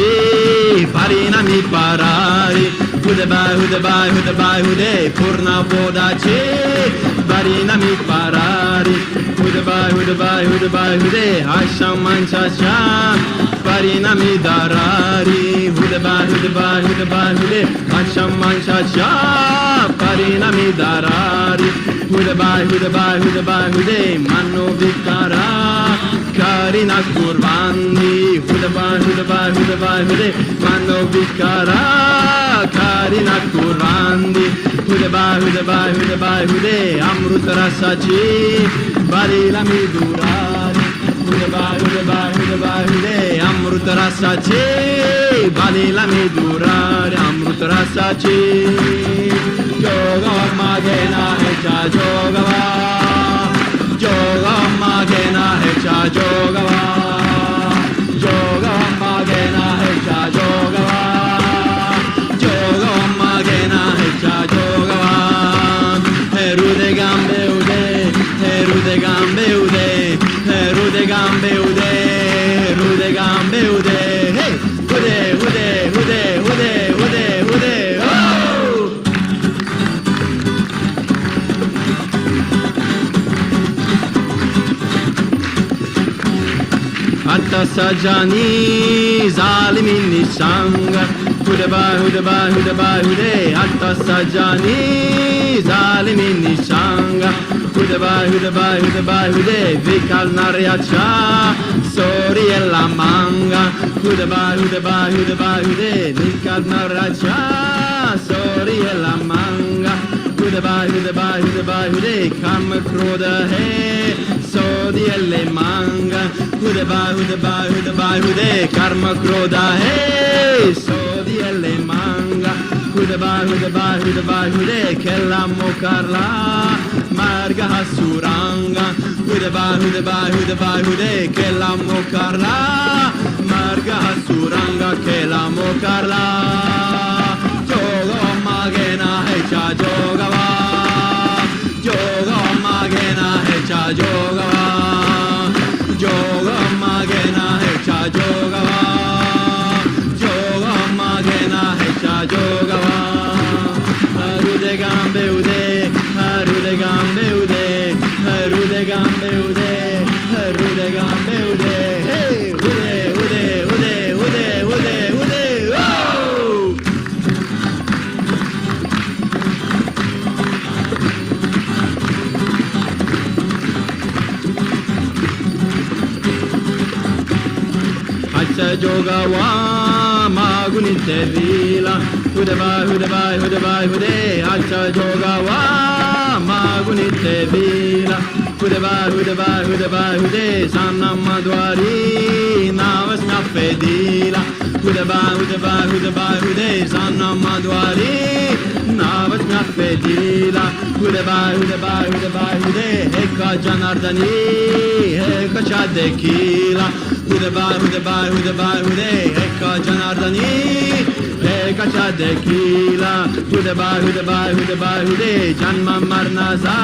saci, parinami parari, hude bai, hude bai, hude bai, hude, purna vodaci, parinami parari, hude bai, hude bai, hude bai, hude, hasham manchacha, parinami darari, hude bai, hude bai, hude bai, hude, hasham manchacha, parinami darari, hude bai, hude bai, hude bai, hude, mano vikara, karina kurvandi, hude bai, hude bai, hude bai, hude, mano vikara, karina kurvandi, hude bai, hude bai, hude bai, hude, amrut rasachi, balilami durari, hude bai, hude bai, hude bai, hude, amrut rasachi, balilami durari, amrut rasachi, yoga magena hecha yogava, yoga magena hecha yogava, yoga magena hecha yogava, yoga magena hecha yogava, herude gambe ude, herude gambe ude, herude gambe ude, herude gambe ude, hey, ude, ude, ude, ude, ude, ude, oh! Atta sajani zalimin nishanga, hude bai, hude bai, hude bai, hude, atta sajani zalimin nishanga, hude bai, hude bai, hude bai, hude, vikal nariacha, sori e la manga, hude bai, hude bai, hude bai, hude, vikal nariacha, sori e la manga, hude bai, hude bai, hude bai, hude, kam kroda hai, sodi e le manga, hude bai, hude bai, hude bai, hude, karma kroda hai, sodi e le manga, hude bai, hude bai, hude bai, hude, kella mokarla, marga hasuranga, hude bai, hude bai, hude bai, hude, kella mokarla, marga hasuranga, kella mokarla, yoga magena hecha yogava, yoga magena hecha yogava, yoga magena hecha yogava, yoga magena hecha yogava, harude gambe ude, harude gambe ude, harude gambe ude, harude gambe ude, hey, ude, ude, ude, ude, ude, ude, oh! Hacha jogava magunite vila, hude bai, hude bai, hude bai, hude, hacha jogava magunite vila, hude bai, hude bai, hude bai, hude, sanna madwari navas na fedila, hude bai, hude bai, hude bai, hude, sanna madwari navas na fedila, hude bai, hude bai, hude bai, hude, eka janardani, eka chadekila, hude bai, hude bai, hude bai, hude, eka janardani, eka chadekila, hude bai, hude bai, hude bai, hude, janma marnaza,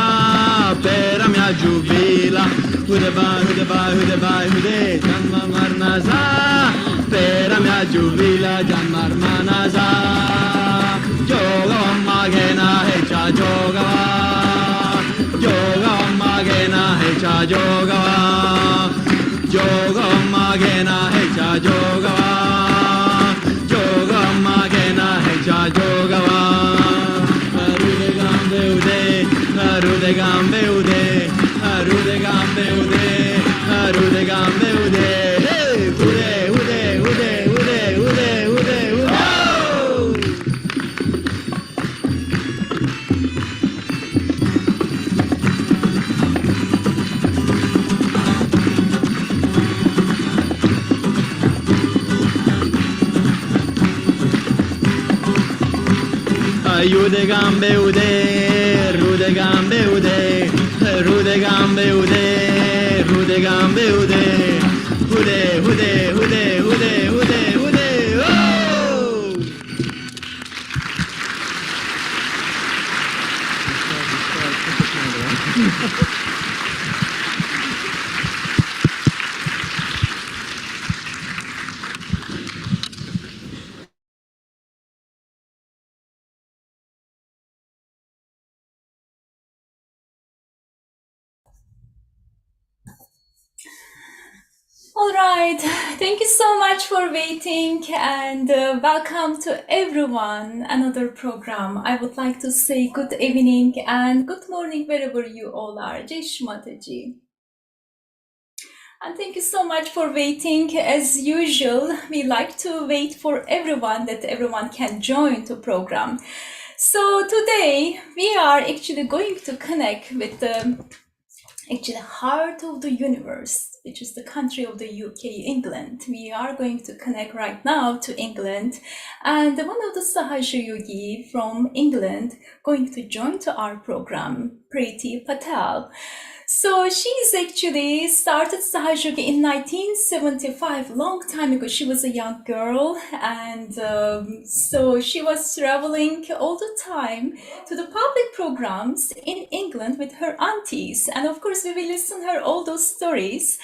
pera mia giubila, hude bai, hude bai, hude bai, hude, janma marnaza, pera mia giubila, janma marnaza, yoga magena hecha yogava, yoga magena hecha yogava, yoga magena hecha yogava, yoga magena hecha yogava, harude gambe ude, harude gambe ude, harude gambe ude, harude gambe ude, hey, ude, ude, ude, ude, ude, ude, ude, oh! Rude gambe ude, rude gambe ude, rude gambe ude, rude gambe ude, ude, ude, ude, ude, ude, ude, oh! All right, thank you so much for waiting and welcome to everyone. Another program. I would like to say good evening and good morning wherever you all are. Jai Shri Mataji. And thank you so much for waiting. As usual, we like to wait for everyone that everyone can join the program. So today we are actually going to connect with the heart of the universe, which is the country of the UK, England. We are going to connect right now to England, and one of the Sahaja yogi from England going to join to our program, Priti Patel. So she's actually started Sahaja Yoga in 1975, long time ago. She was a young girl, and so she was traveling all the time to the public programs in England with her aunties. And of course, we will listen her all those stories.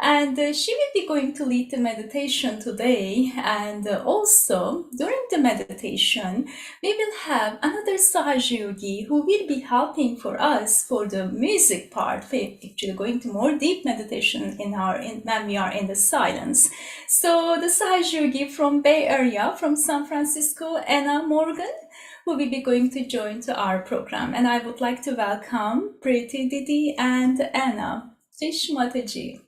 And she will be going to lead the meditation today. And also, during the meditation, we will have another Sahaja Yogi who will be helping for us for the music part, actually going to more deep meditation when we are in the silence. So the Sahaja Yogi from Bay Area, from San Francisco, Anna Morgan, who will be going to join to our program. And I would like to welcome Priti Didi and Anna. Jai Shri Mataji.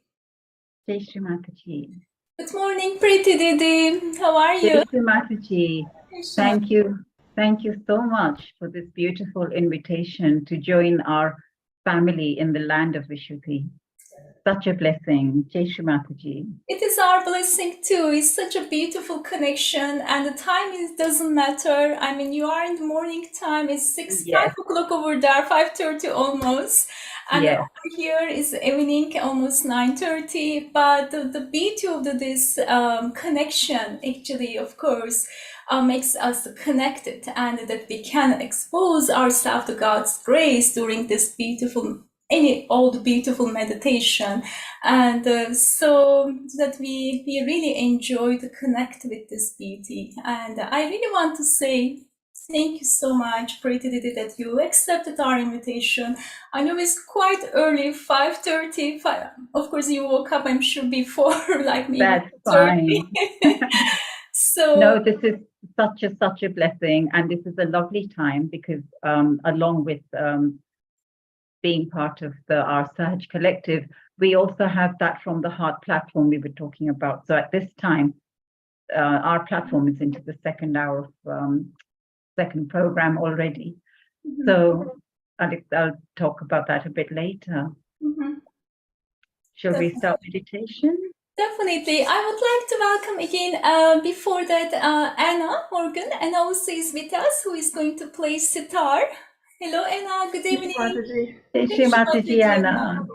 Jai Shri Mataji. Good morning, Priti Didi. How are you? Jai Shri Mataji. Thank you. Thank you so much for this beautiful invitation to join our family in the land of Vishuddhi. Such a blessing. Jai Shri Mataji. It is our blessing too. It's such a beautiful connection, and the time doesn't matter. I mean, you are in the morning time. It's 5 o'clock over there, 5:30 almost. And over here is evening, almost 9:30. But the beauty of this connection, actually, of course, makes us connected, and that we can expose ourselves to God's grace during this all the beautiful meditation, and so that we really enjoy to connect with this beauty. And I really want to say thank you so much, Priti Didi, that you accepted our invitation. I know it's quite early, 5:30. Of course, you woke up, I'm sure, before like me. That's fine. So no, this is such a blessing, and this is a lovely time because along with being part of our Sahaj collective, we also have that from the heart platform we were talking about. So at this time, our platform is into the second hour of second program already. So I'll talk about that a bit later. Shall we start meditation? Definitely. I would like to welcome again, before that, Anna Morgan. Anna also is with us, who is going to play sitar. Hello, Anna. Good evening. Jai Shri Mataji, Anna.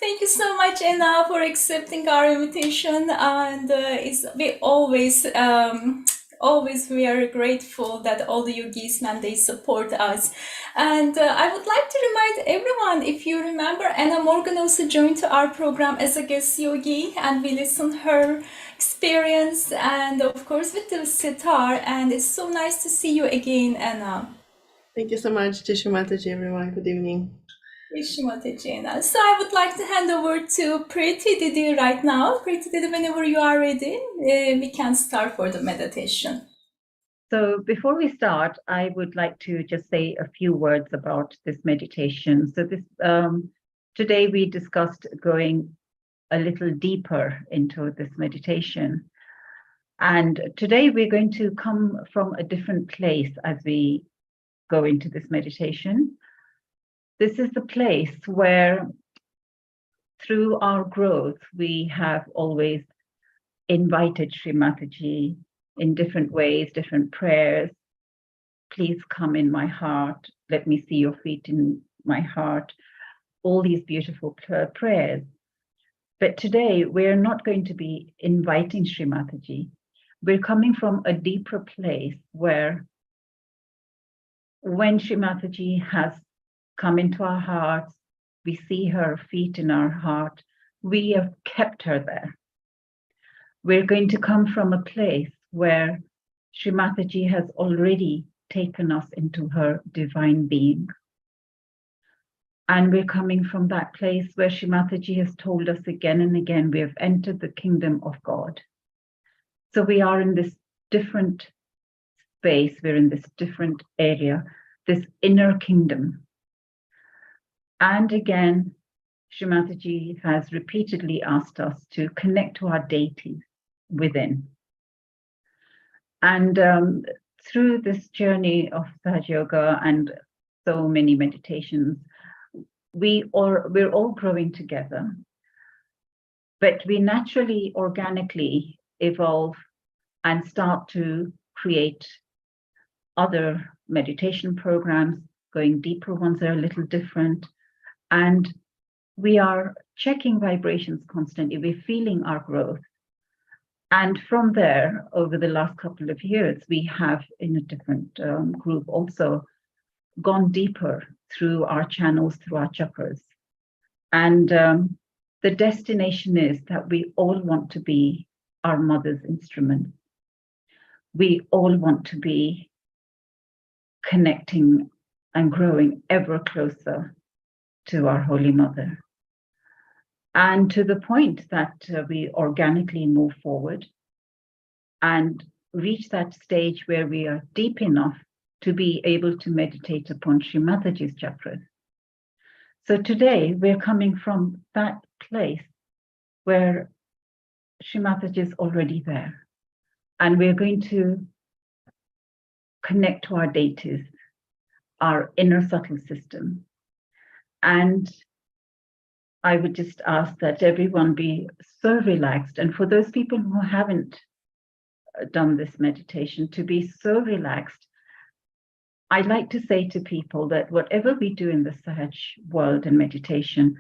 Thank you so much, Anna, for accepting our invitation. And we always we are grateful that all the yogis, man, they support us. And I would like to remind everyone, if you remember, Anna Morgan also joined to our program as a guest yogi, and we listened her experience, and of course with the sitar. And it's so nice to see you again, Anna. Thank you so much, Jai Shri Mataji, everyone. Good evening. Jai Shri Mataji, Anna. So I would like to hand over to Priti Didi right now. Priti Didi, whenever you are ready, we can start for the meditation. So before we start, I would like to just say a few words about this meditation. So this today we discussed going a little deeper into this meditation. And today we're going to come from a different place as we go into this meditation. This is the place where through our growth, we have always invited Shri Mataji in different ways, different prayers. Please come in my heart. Let me see your feet in my heart. All these beautiful prayers. But today, we're not going to be inviting Shri Mataji. We're coming from a deeper place where when Shri Mataji has come into our hearts, we see her feet in our heart, we have kept her there. We're going to come from a place where Shri Mataji has already taken us into her divine being. And we're coming from that place where Shri Mataji has told us again and again, we have entered the kingdom of God. So we are in this different space, we're in this different area, this inner kingdom. And again, Shri Mataji has repeatedly asked us to connect to our deities within. And through this journey of Sahaja Yoga and so many meditations, we're all growing together, but we naturally, organically evolve and start to create other meditation programs, going deeper ones that are a little different. And we are checking vibrations constantly. We're feeling our growth. And from there, over the last couple of years, we have in a different group also gone deeper through our channels, through our chakras. And the destination is that we all want to be our mother's instrument. We all want to be connecting and growing ever closer to our Holy Mother. And to the point that we organically move forward and reach that stage where we are deep enough to be able to meditate upon Shri Mataji's chakras. So today we're coming from that place where Shri Mataji is already there. And we're going to connect to our deities, our inner subtle system. And I would just ask that everyone be so relaxed. And for those people who haven't done this meditation, to be so relaxed. I like to say to people that whatever we do in the Sahaj world and meditation,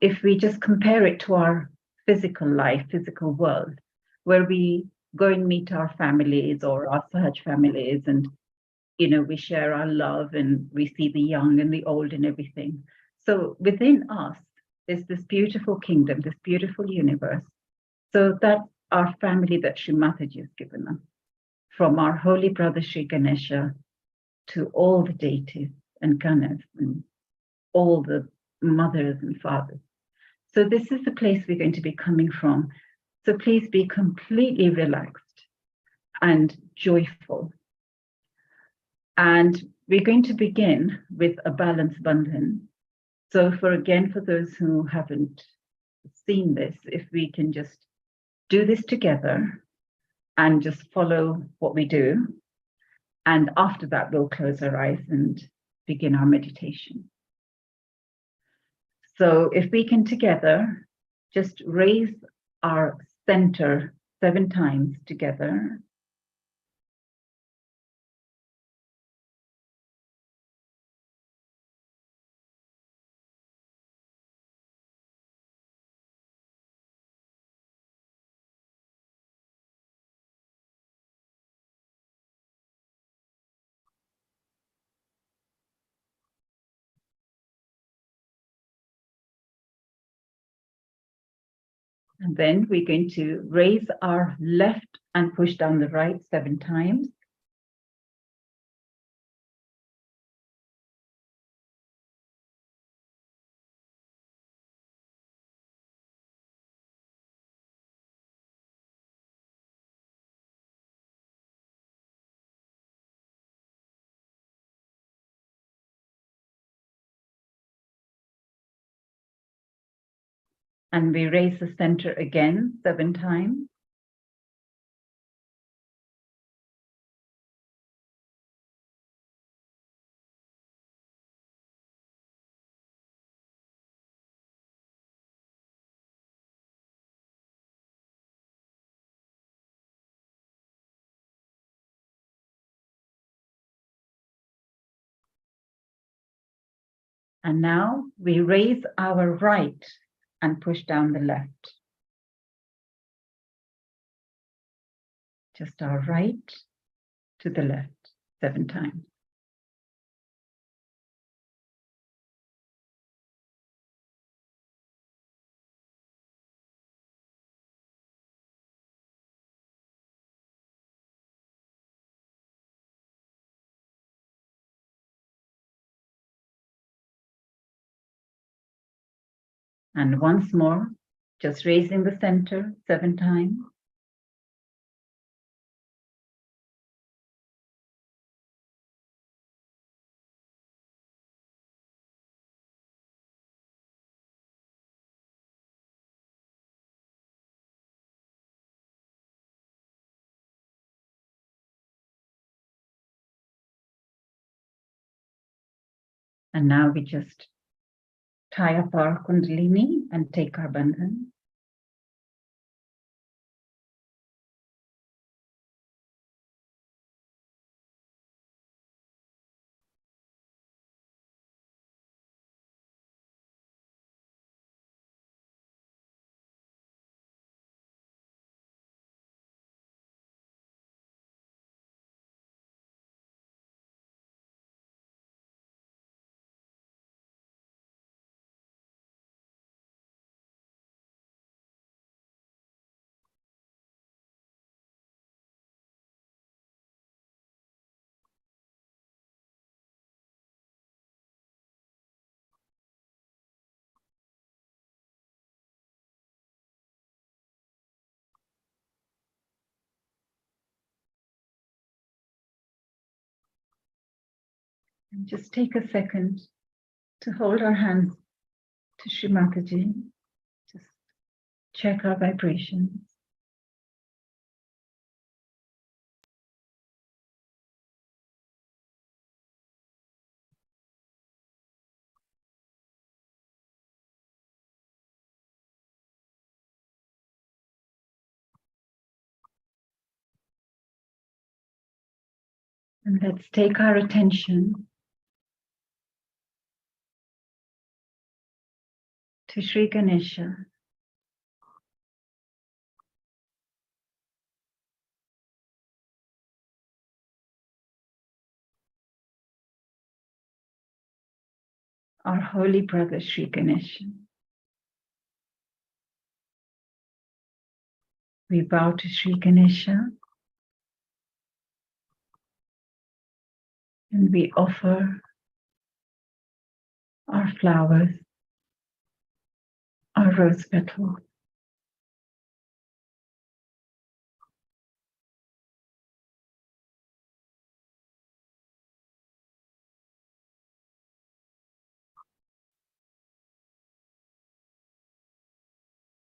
if we just compare it to our physical life, physical world, where we go and meet our families or our Sahaj families, and we share our love and we see the young and the old and everything. So within us is this beautiful kingdom, this beautiful universe. So that's our family that Shri Mataji has given us, from our holy brother Shri Ganesha to all the deities and Ganas and all the mothers and fathers. So this is the place we're going to be coming from. So please be completely relaxed and joyful. And we're going to begin with a balanced bandhan. So for those who haven't seen this, if we can just do this together and just follow what we do. And after that, we'll close our eyes and begin our meditation. So if we can together just raise our center 7 times together. And then we're going to raise our left and push down the right 7 times. And we raise the center again 7 times. And now we raise our right and push down the left. Just our right to the left 7 times. And once more, just raising the center 7 times. And now we just tie up our Kundalini and take our Bandhan. And just take a second to hold our hands to Shri Mataji. Just check our vibrations. And let's take our attention to Sri Ganesha. Our holy brother Sri Ganesha. We bow to Sri Ganesha and we offer our flowers, our rose petals.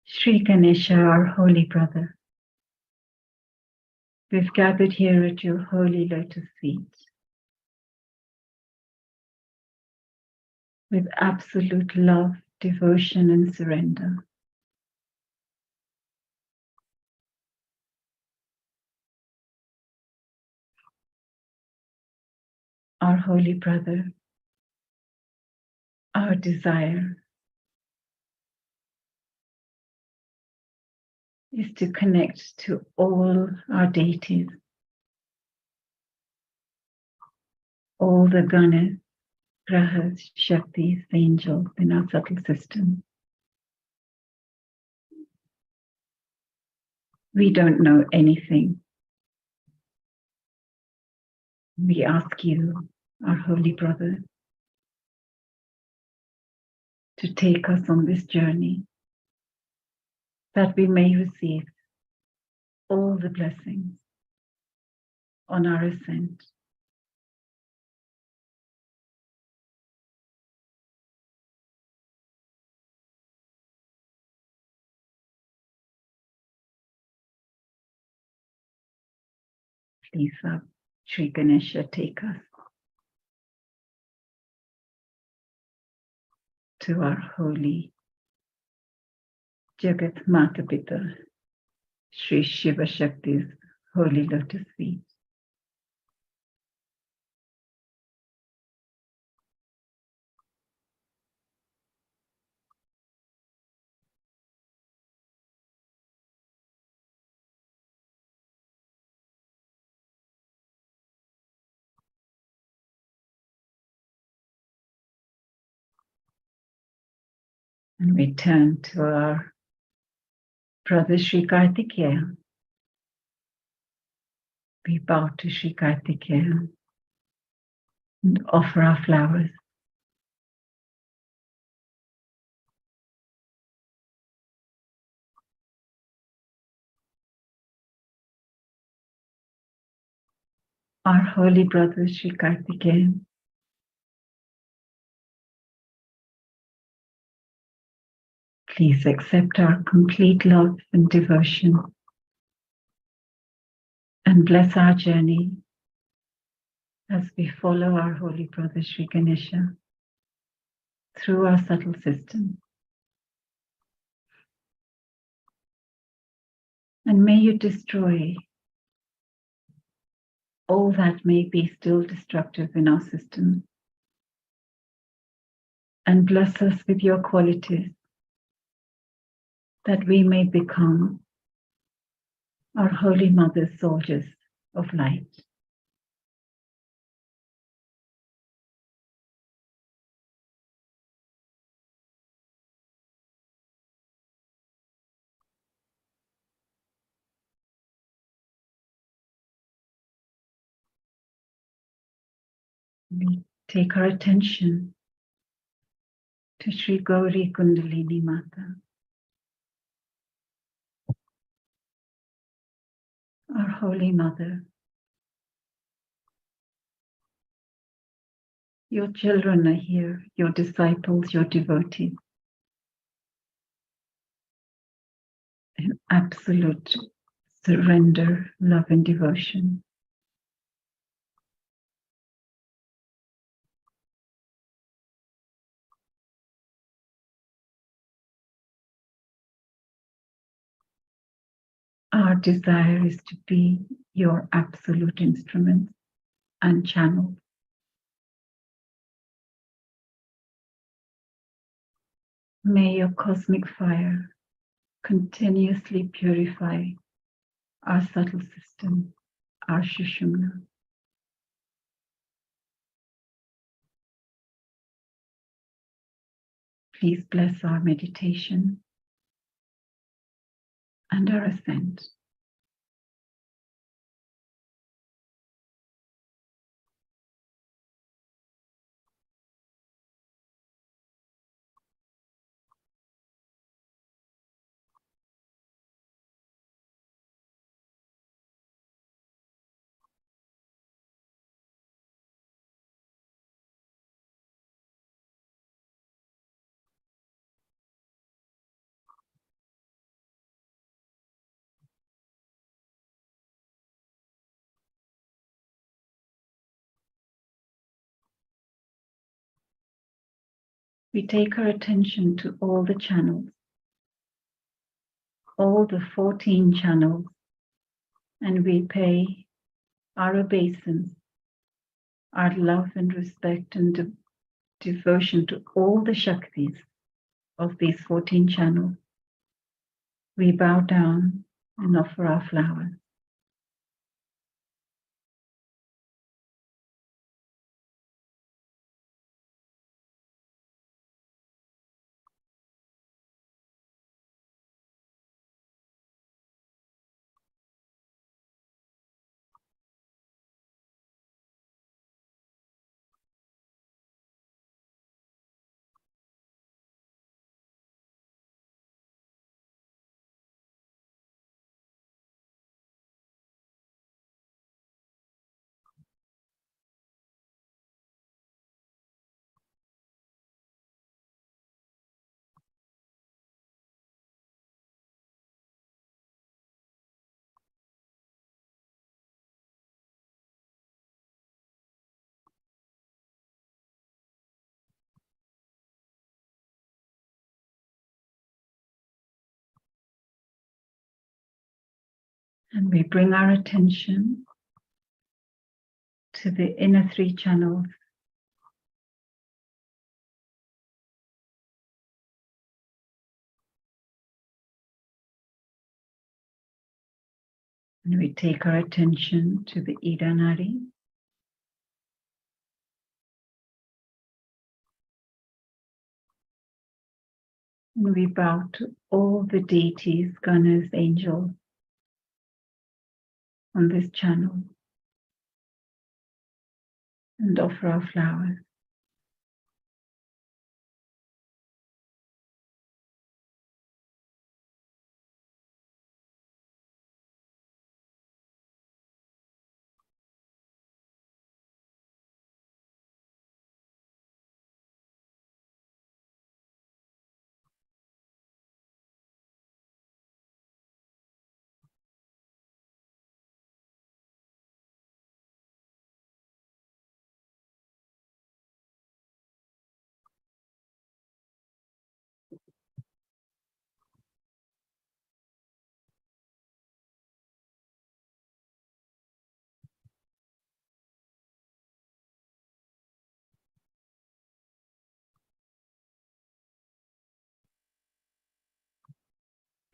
Sri Ganesha, our holy brother, we've gathered here at your holy lotus feet with absolute love, devotion, and surrender. Our holy brother, our desire is to connect to all our deities, all the Ganas, Grahas, Shaktis, angels in our subtle system. We don't know anything. We ask you, our holy brother, to take us on this journey that we may receive all the blessings on our ascent. Please, Sri Ganesha, take us to our holy Jagat Mata Pita, Sri Shiva Shakti's holy lotus feet. And we turn to our brother Sri Kartikeya. We bow to Sri Kartikeya and offer our flowers. our holy brother Sri Kartikeyan. Please accept our complete love and devotion and bless our journey as we follow our holy brother Sri Ganesha through our subtle system. And may you destroy all that may be still destructive in our system and bless us with your qualities that we may become our Holy Mother's soldiers of light. We take our attention to Sri Gauri Kundalini Mata, our Holy Mother. Your children are here, your disciples, your devotees, in absolute surrender, love, and devotion. Our desire is to be your absolute instruments and channels. May your cosmic fire continuously purify our subtle system, our Shushumna. Please bless our meditation and our ascent. We take our attention to all the channels, all the 14 channels, and we pay our obeisance, our love and respect and devotion to all the Shaktis of these 14 channels. We bow down and offer our flowers. And we bring our attention to the inner 3 channels. And we take our attention to the Ida Nadi. And we bow to all the deities, gunas, angels on this channel and offer our flowers.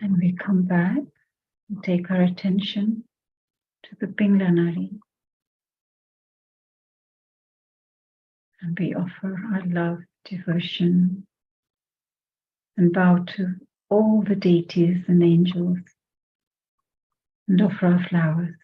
And we come back and take our attention to the Pingla Nadi. And we offer our love, devotion, and bow to all the deities and angels and offer our flowers.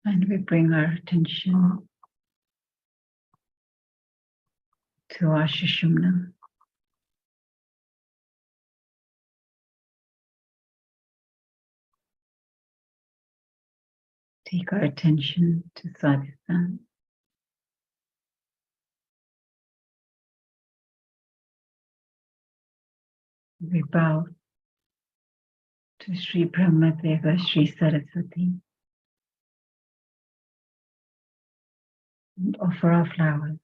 And we bring our attention to our Sushumna. Take our attention to Sadhisthana. We bow to Sri Brahmadeva, Sri Saraswati, and offer our flowers.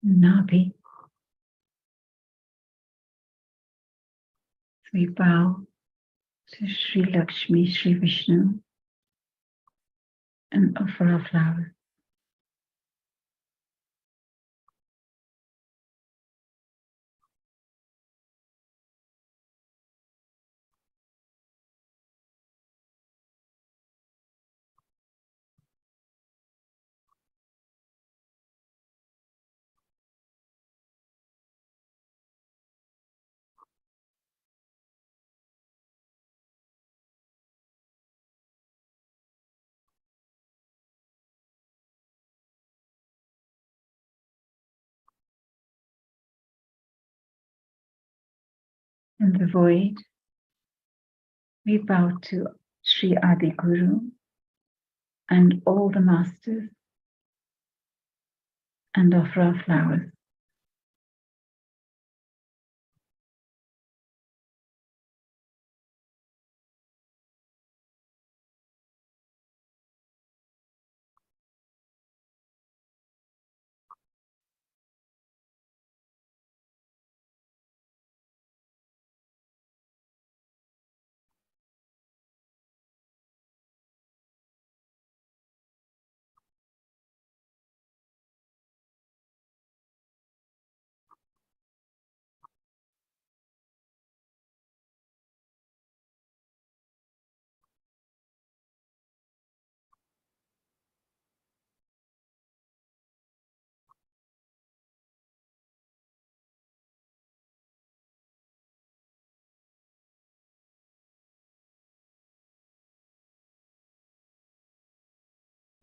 Nabi. We bow to Sri Lakshmi, Sri Vishnu, and offer our flowers. In the void, we bow to Sri Adi Guru and all the masters and offer our flowers.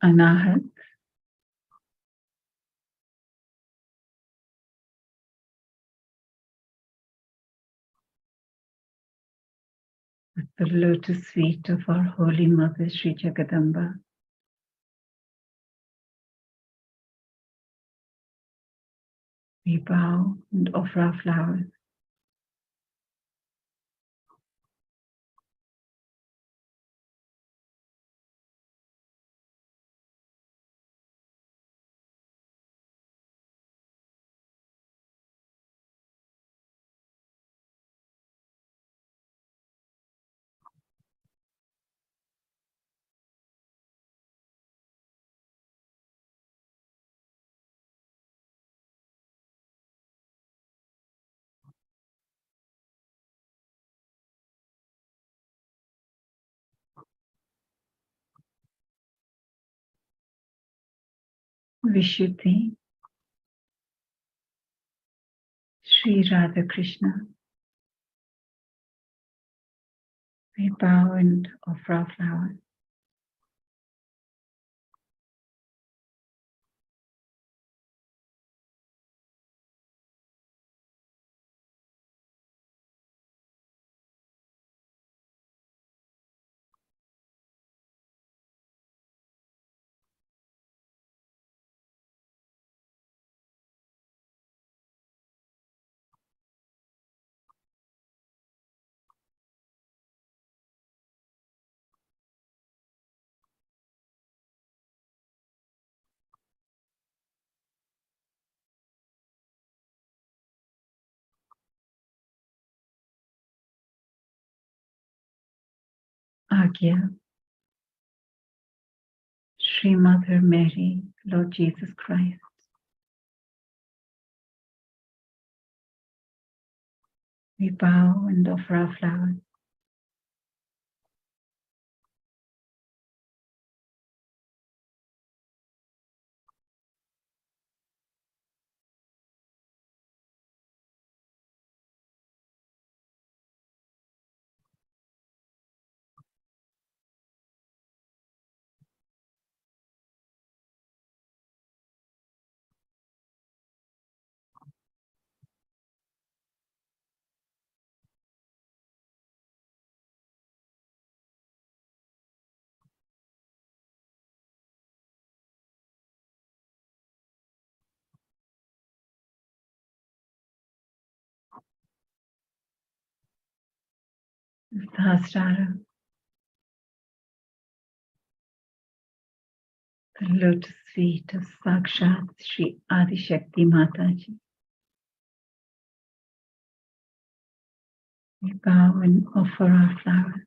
Anahat, with the lotus feet of our Holy Mother, Sri Jagadamba. We bow and offer our flowers. Vishuddhi, Sri Radha Krishna. We bow and offer our flowers. Agya, Sri Mother Mary, Lord Jesus Christ. We bow and offer our flowers. Sahasrara, the lotus feet of Sakshat Sri Adi Shakti Mataji. We bow and offer our flowers.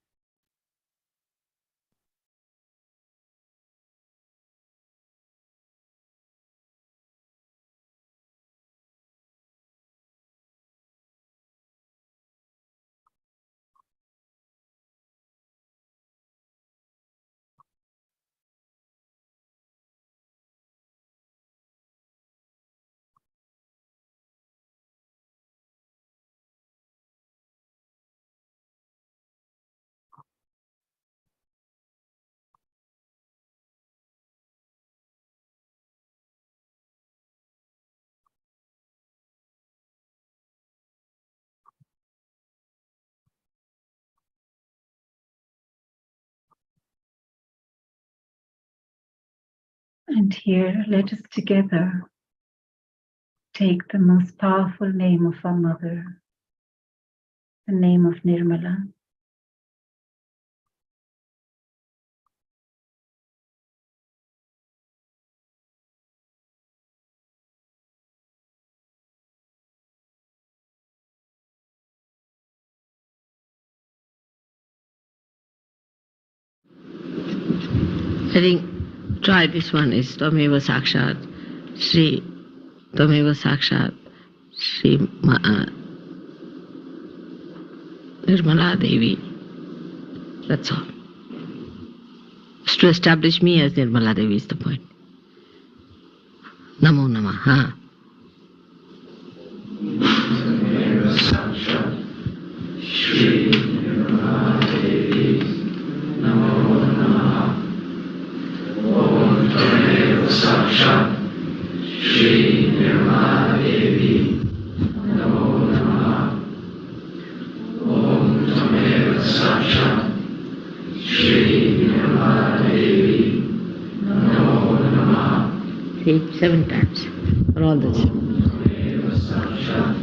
And here, let us together take the most powerful name of our mother, the name of Nirmala. I think try this one is Tameva Sakshat Sri Tameva Sakshat Sri Nirmala Devi. That's all. Just to establish me as Nirmala Devi is the point. Namo Namaha. Tameva Sakshat Shri Nirmala Devi Namo Namaha. Om Tameva Sakshat Shri Nirmala Devi Namo Namaha. Om Tameva Sakshat Shri Nirmala Devi Namo Namaha. See, 7 times for all this. Tameva Sakshat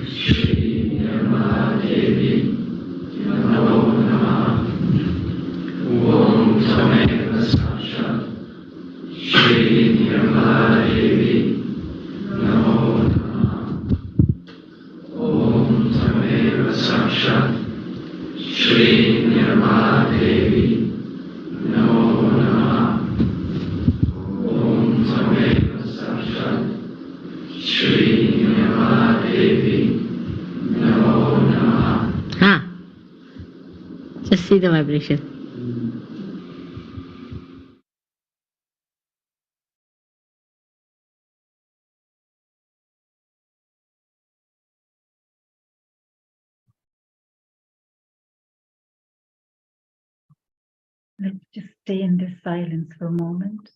Shri Nirmala Devi Namo Namaha. Om Tameva Sakshat Shri Nirmala Devi Namo Namaha. Om Tameva Sakshat Shri Nirmala Devi Namo Namaha. Om Tameva Sakshat Shri Nirmala Devi Namo Namaha. Just see the vibration. Let's just stay in this silence for a moment.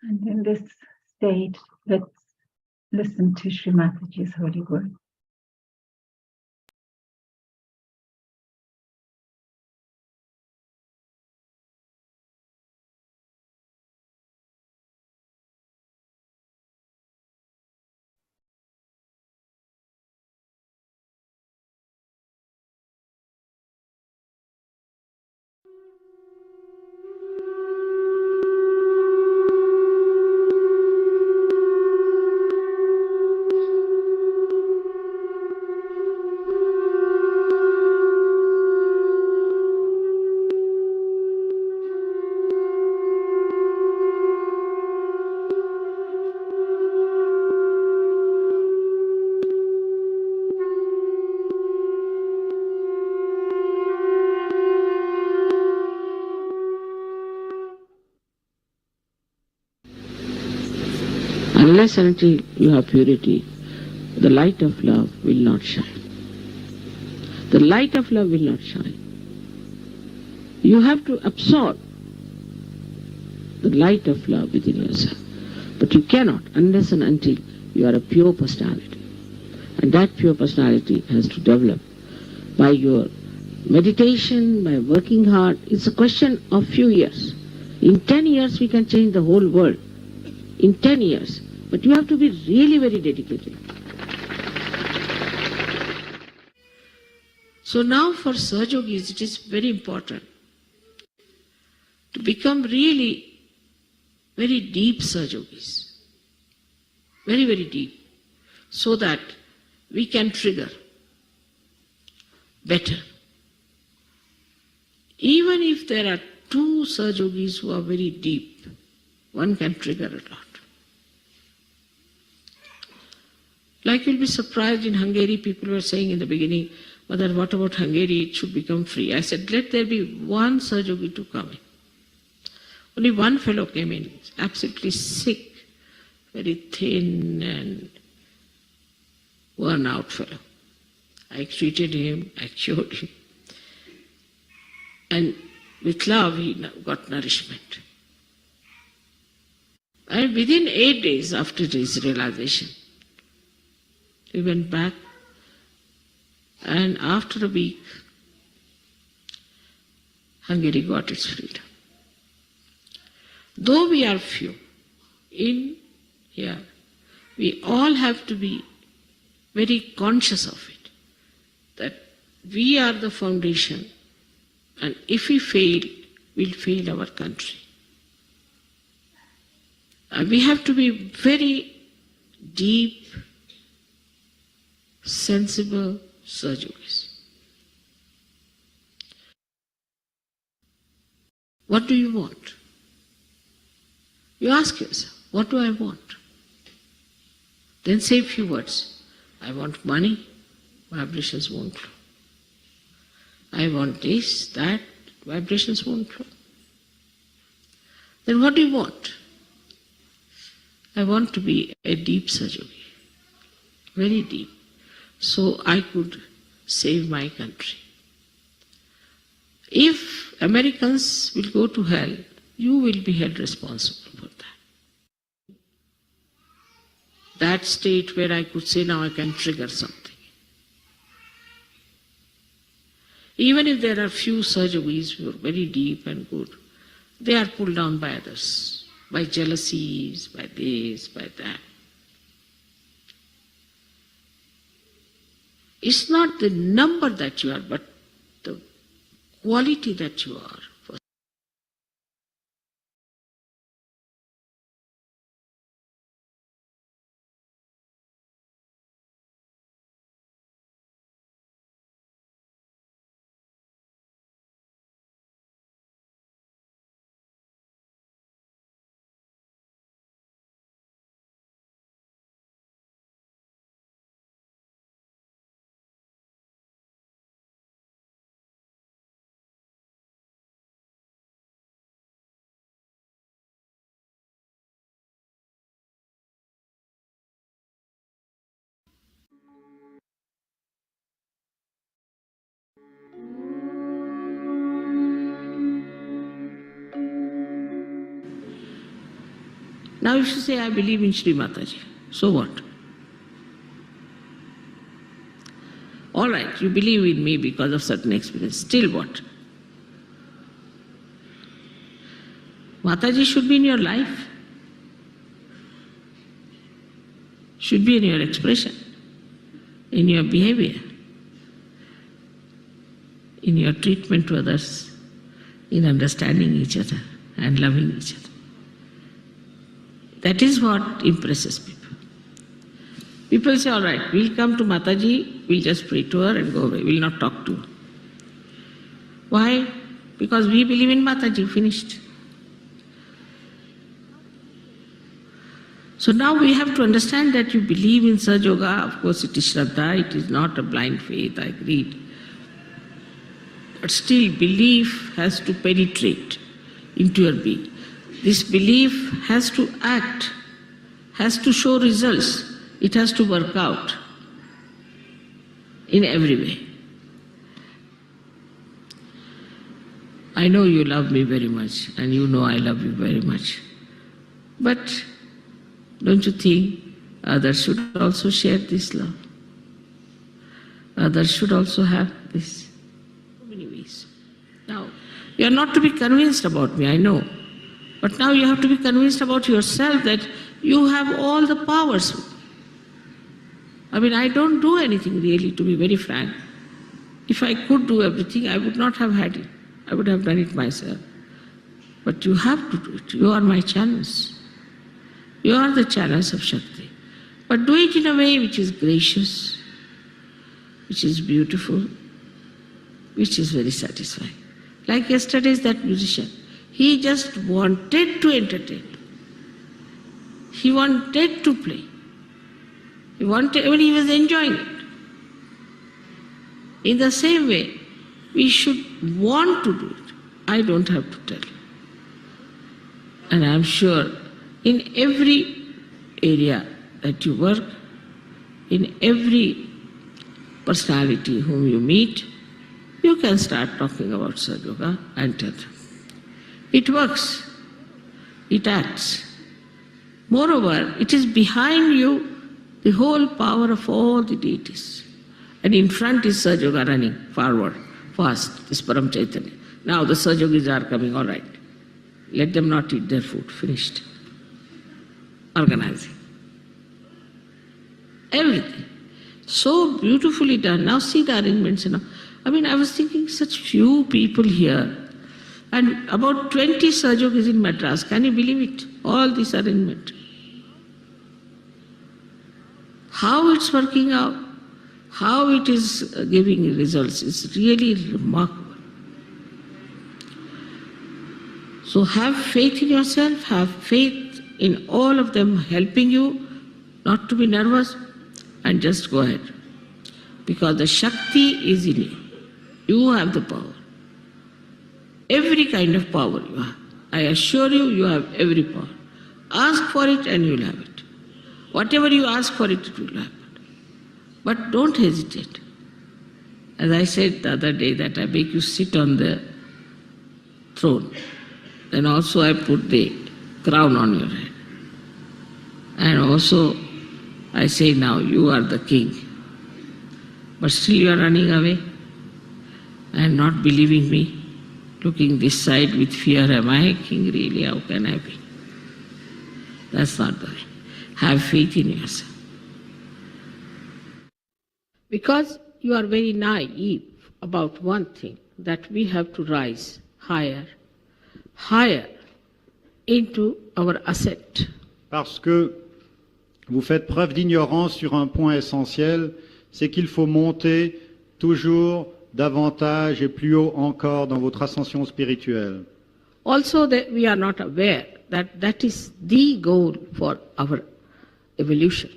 And in this state, let's listen to Sri Mataji's holy word. Unless and until you have purity, the light of love will not shine. The light of love will not shine. You have to absorb the light of love within yourself. But you cannot unless and until you are a pure personality. And that pure personality has to develop by your meditation, by working hard. It's a question of few years. In 10 years we can change the whole world. In 10 years. But you have to be really very dedicated. So now for Sahajogis it is very important to become really very deep Sahajogis. Very, very deep. So that we can trigger better. Even if there are two Sahajogis who are very deep, one can trigger a lot. Like you'll be surprised, in Hungary people were saying in the beginning, Mother, what about Hungary? It should become free. I said, let there be one Sahajogi to come in. Only one fellow came in, absolutely sick, very thin and worn out fellow. I treated him, I cured him. And with love he got nourishment. And within 8 days after his realization, we went back, and after a week, Hungary got its freedom. Though we are few in here, we all have to be very conscious of it, that we are the foundation, and if we fail, we'll fail our country. And we have to be very deep, sensible Sahajogis. What do you want? You ask yourself, what do I want? Then say a few words. I want money, vibrations won't flow. I want this, that, vibrations won't flow. Then what do you want? I want to be a deep Sahajogi, very deep, so I could save my country. If Americans will go to hell, you will be held responsible for that. That state where I could say, now I can trigger something. Even if there are few Sahajogis who are very deep and good, They are pulled down by others, by jealousies, by this, by that. It's not the number that you are, but the quality that you are. Now if you say, I believe in Sri Mataji, so what? All right, you believe in me because of certain experience, still what? Mataji should be in your life, should be in your expression, in your behavior, in your treatment to others, in understanding each other and loving each other. That is what impresses people. People say, all right, we'll come to Mataji, we'll just pray to her and go away, we'll not talk to her. Why? Because we believe in Mataji, finished. So now we have to understand that you believe in Sahaja Yoga, of course it is Shraddha, it is not a blind faith, I agreed. But still belief has to penetrate into your being. This belief has to act, has to show results, it has to work out in every way. I know you love me very much and you know I love you very much. But don't you think others should also share this love? Others should also have this. So many ways. Now, you are not to be convinced about me, I know. But now you have to be convinced about yourself that you have all the powers. I mean, I don't do anything really, to be very frank. If I could do everything, I would not have had it. I would have done it myself. But you have to do it. You are my channels. You are the channels of Shakti. But do it in a way which is gracious, which is beautiful, which is very satisfying. Like yesterday's that musician. He just wanted to entertain. He wanted to play. He wanted, when he was enjoying it. In the same way, we should want to do it. I don't have to tell you. And I am sure in every area that you work, in every personality whom you meet, you can start talking about Sahaja Yoga and tell them. It works, it acts. Moreover, it is behind you the whole power of all the deities. And in front is Sahaja Yoga running forward, fast, this Param Chaitanya. Now the Sahaja Yogis are coming, all right. Let them not eat their food, finished. Organizing. Everything. So beautifully done. Now see the arrangements. I mean, I was thinking such few people here. And about 20 Sahaja Yogis in Madras. Can you believe it? All this arrangement. How it's working out, how it is giving results is really remarkable. So have faith in yourself, have faith in all of them helping you, not to be nervous, and just go ahead. Because the Shakti is in you. You have the power. Every kind of power you have. I assure you, you have every power. Ask for it and you'll have it. Whatever you ask for it, it will happen. But don't hesitate. As I said the other day that I make you sit on the throne. Then also I put the crown on your head. And also I say now you are the king. But still you are running away and not believing me. looking this side with fear, am I king really? How can I be? That's not the way. Have faith in yourself. Because you are very naive about one thing, that we have to rise higher, higher into our ascent. Parce que vous faites preuve d'ignorance sur un point essentiel, c'est qu'il faut monter toujours davantage et plus haut encore dans votre ascension spirituelle. Also, that we are not aware that that is the goal for our evolution.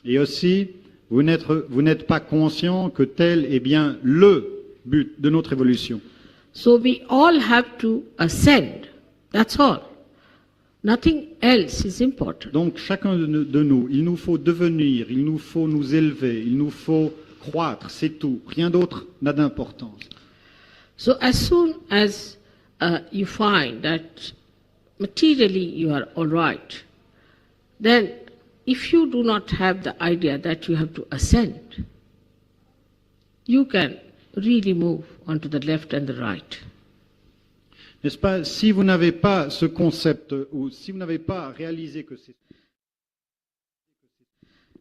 Et aussi, vous n'êtes pas conscient que tel est bien le but de notre évolution. So we all have to ascend. That's all. Nothing else is important. Donc chacun de nous, il nous faut devenir, il nous faut nous élever, il nous faut croître, c'est tout. Rien d'autre n'a d'importance. So as soon as you find that materially you are all right, then if you do not have the idea that you have to ascend, you can really move onto the left and the right. N'est-ce pas? Si vous n'avez pas ce concept, ou si vous n'avez pas réalisé que c'est...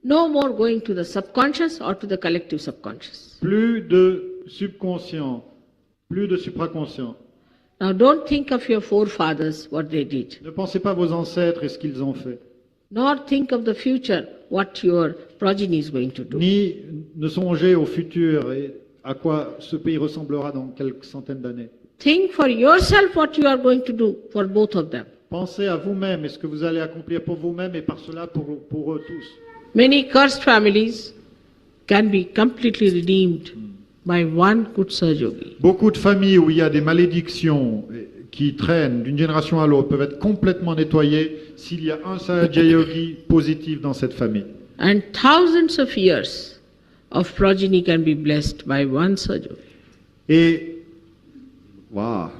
No more going to the subconscious or to the collective subconscious. Plus de subconscient, plus de supraconscient. Now don't think of your forefathers, what they did. Ne pensez pas à vos ancêtres et ce qu'ils ont fait. Nor think of the future, what your progeny is going to do. Ni ne songez au futur et à quoi ce pays ressemblera dans quelques centaines d'années. Think for yourself what you are going to do for both of them. Pensez à vous-même et ce que vous allez accomplir pour vous-même et par cela pour eux tous. Many cursed families can be completely redeemed by one good Sahaja yogi. Beaucoup de familles où il y a des malédictions qui traînent d'une génération à l'autre peuvent être complètement nettoyées s'il y a un Sahaja yogi positif dans cette famille. And thousands of years of progeny can be blessed by one Sahaja yogi. Et wow.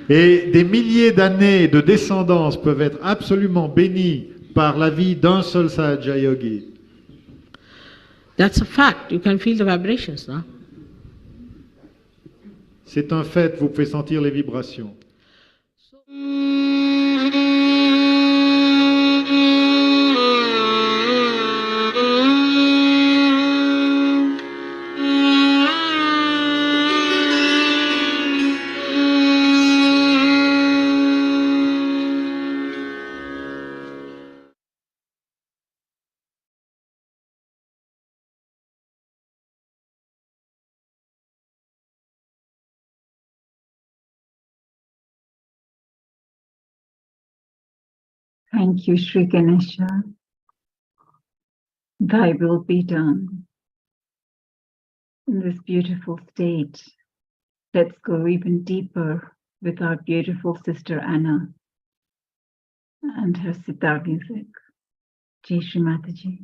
Et des milliers d'années de descendance peuvent être absolument bénies par la vie d'un seul Sahaja yogi. That's a fact. You can feel the vibrations, no? C'est un fait, vous pouvez sentir les vibrations. Thank you, Sri Ganesha. Thy will be done. In this beautiful state, let's go even deeper with our beautiful sister Anna and her sitar music. Jai Shri Mataji.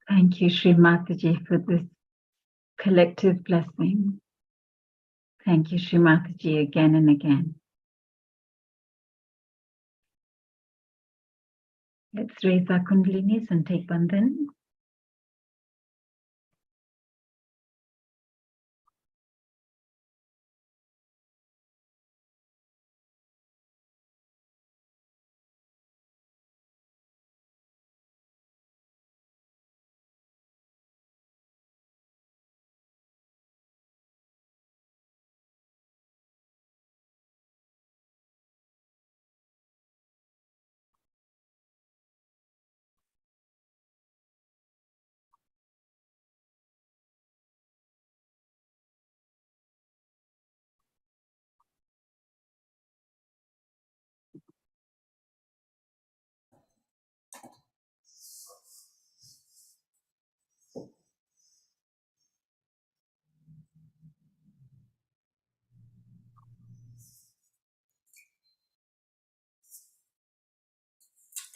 Thank you, Sri Mataji, for this collective blessing. Thank you, Sri Mataji, again and again. Let's raise our kundalinis and take Bandhan.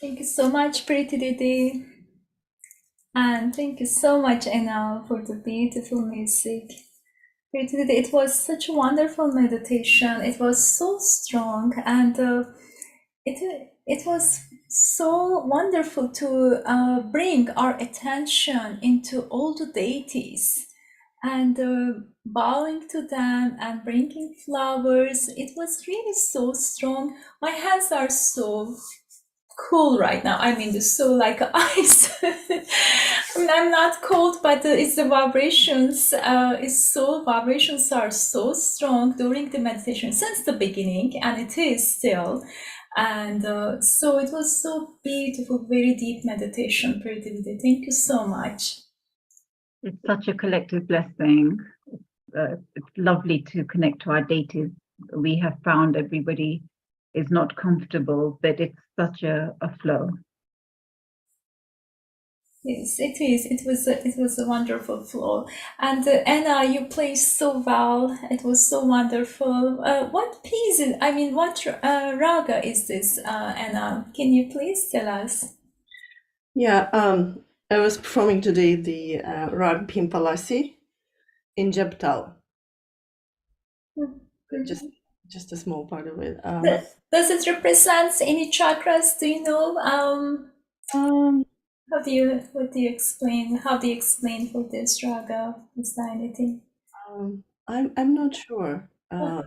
Thank you so much, Priti Didi. And thank you so much, Anna, for the beautiful music. Priti Didi, it was such a wonderful meditation. It was so strong, and it was so wonderful to bring our attention into all the deities and bowing to them and bringing flowers. It was really so strong. My hands are so cool right now. I mean, so like ice. I mean, I'm not cold, but it's the vibrations. Vibrations are so strong during the meditation since the beginning, and it is still. And so it was so beautiful, very deep meditation, Priti. Thank you so much. It's such a collective blessing. It's lovely to connect to our deities. We have found everybody is not comfortable, but it's such a flow. Yes, it is. It was a wonderful flow. And Anna, you played so well. It was so wonderful. What piece? What raga is this, Anna? Can you please tell us? Yeah, I was performing today the Rag Pimpalasi in Jeptal. Just a small part of it. Does it represent any chakras? Do you know? What do you explain? How do you explain for this raga? Is there anything? I'm not sure. Yeah.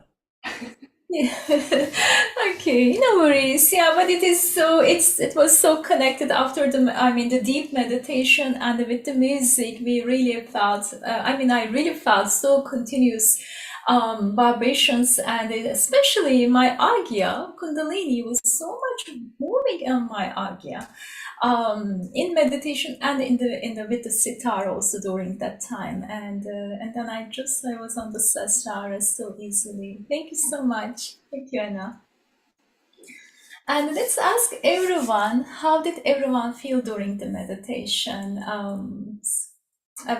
Okay, no worries. Yeah, but it was so connected after the deep meditation and with the music. We really felt. I really felt so continuous vibrations, and especially my agya kundalini was so much moving on my agya in meditation and in the with the sitar also during that time, and then I was on the sastara so easily. Thank you so much. Thank you, Anna. And let's ask everyone, how did everyone feel during the meditation?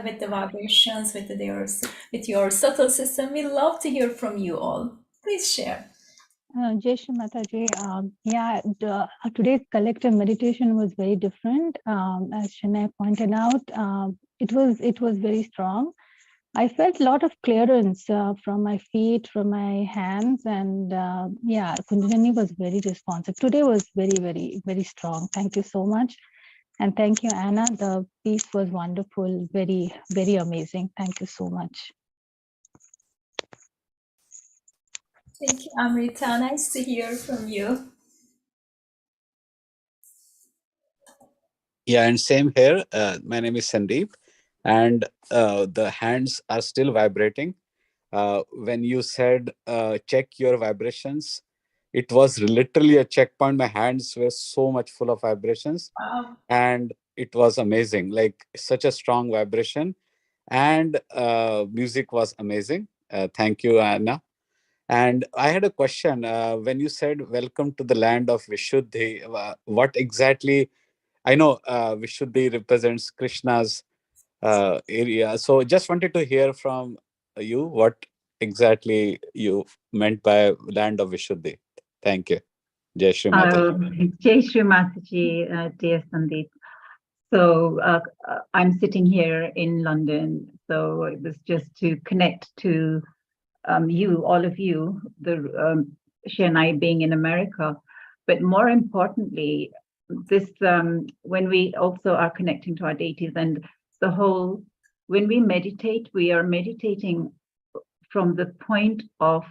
With the vibrations, with your subtle system. We love to hear from you all. Please share. Jai Shri Mataji, today's collective meditation was very different. As Shanae pointed out, it was very strong. I felt a lot of clearance from my feet, from my hands, and Kundalini was very responsive. Today was very, very, very strong. Thank you so much. And thank you, Anna. The piece was wonderful, very, very amazing. Thank you so much. Thank you, Amrita. Nice to hear from you. Yeah, and same here. My name is Sandeep, and the hands are still vibrating. When you said check your vibrations, it was literally a checkpoint. My hands were so much full of vibrations. Wow. And it was amazing, like such a strong vibration, and music was amazing. Thank you, Anna. And I had a question. When you said welcome to the land of Vishuddhi, what exactly? I know Vishuddhi represents Krishna's area. So just wanted to hear from you what exactly you meant by land of Vishuddhi. Thank you. Jai Shri Mataji. Jai Shri Mataji, dear Sandeep. So I'm sitting here in London, so it was just to connect to you, all of you, she and I being in America. But more importantly, this when we also are connecting to our deities and the whole, when we meditate, we are meditating from the point of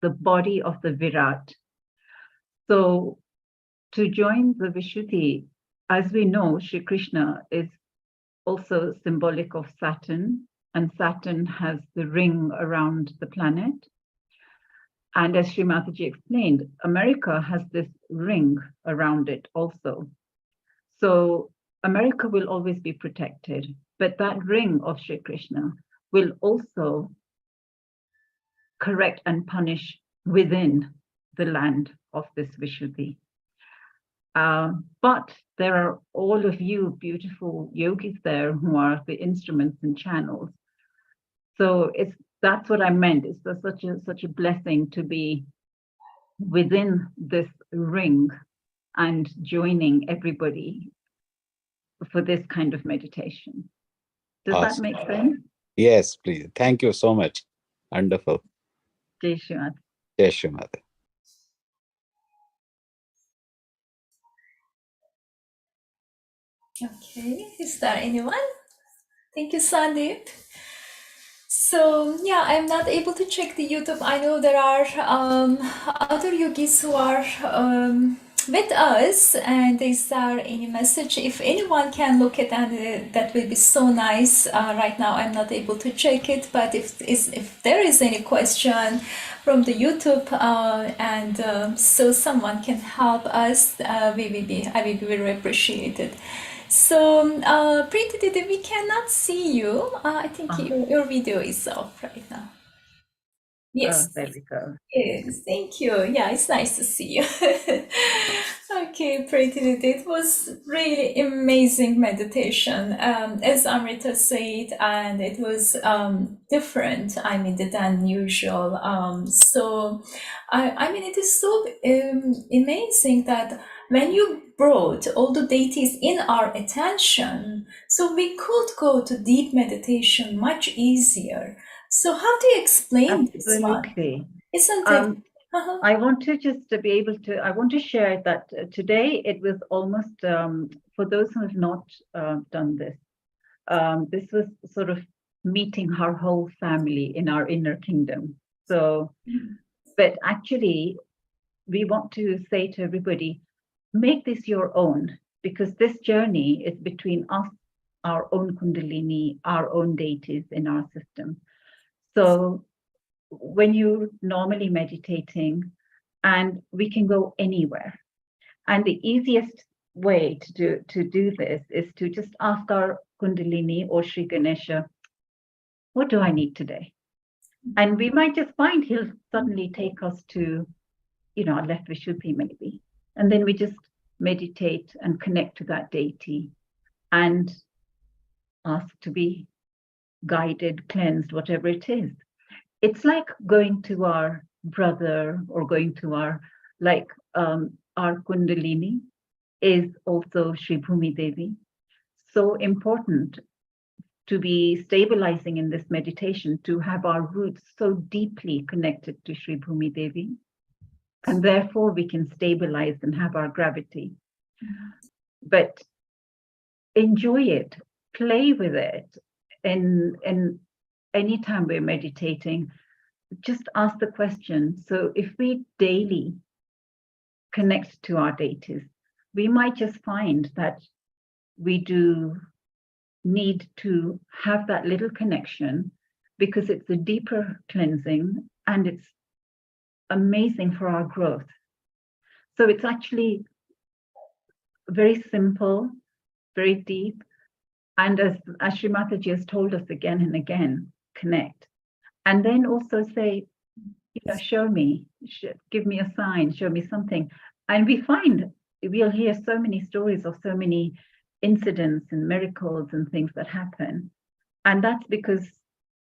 the body of the Virat. So to join the Vishuddhi, as we know, Sri Krishna is also symbolic of Saturn, and Saturn has the ring around the planet. And as Sri Mataji explained, America has this ring around it also. So America will always be protected, but that ring of Sri Krishna will also correct and punish within the land of this Vishuddhi. But there are all of you beautiful yogis there who are the instruments and channels. So that's what I meant. It's such a blessing to be within this ring and joining everybody for this kind of meditation. Does that Awesome. make sense? Yes, please. Thank you so much. Wonderful. Jai Shri Mata. Jai Shri Mata. Okay, is there anyone? Thank you, Sandeep. So yeah, I'm not able to check the YouTube. I know there are other yogis who are with us, and is there any message? If anyone can look at that, that will be so nice. Right now, I'm not able to check it, but if there is any question from the YouTube, and so someone can help us, I will be very appreciated. So, Priti Didi, we cannot see you. I think your video is off right now. Yes. There we go. Yes, thank you. Yeah, it's nice to see you. Okay, Priti Didi, it was really amazing meditation. As Amrita said, and it was different, than usual. So, I mean, it is so amazing that when you brought all the deities in our attention, so we could go to deep meditation much easier. So how do you explain this one? Absolutely. Isn't it? I want to just to be able to, I want to share that today it was almost, for those who have not done this, this was sort of meeting our whole family in our inner kingdom. So, but actually, we want to say to everybody, make this your own, because this journey is between us, our own Kundalini, our own deities in our system. So when you're normally meditating, and we can go anywhere, and the easiest way to do this is to just ask our Kundalini or Sri Ganesha, what do I need today? And we might just find he'll suddenly take us to, our left Vishuddhi maybe. And then we just meditate and connect to that deity and ask to be guided, cleansed, whatever it is. It's like going to our brother or going to our Kundalini is also Sri Bhumi Devi. So important to be stabilizing in this meditation, to have our roots so deeply connected to Sri Bhumi Devi. And therefore we can stabilize and have our gravity. But enjoy it, play with it. And anytime we're meditating, just ask the question. So if we daily connect to our deities, we might just find that we do need to have that little connection, because it's a deeper cleansing and it's amazing for our growth. So it's actually very simple, very deep. And as Sri Mataji has told us again and again, connect. And then also say, show me, give me a sign, show me something. And we find, we'll hear so many stories of so many incidents and miracles and things that happen. And that's because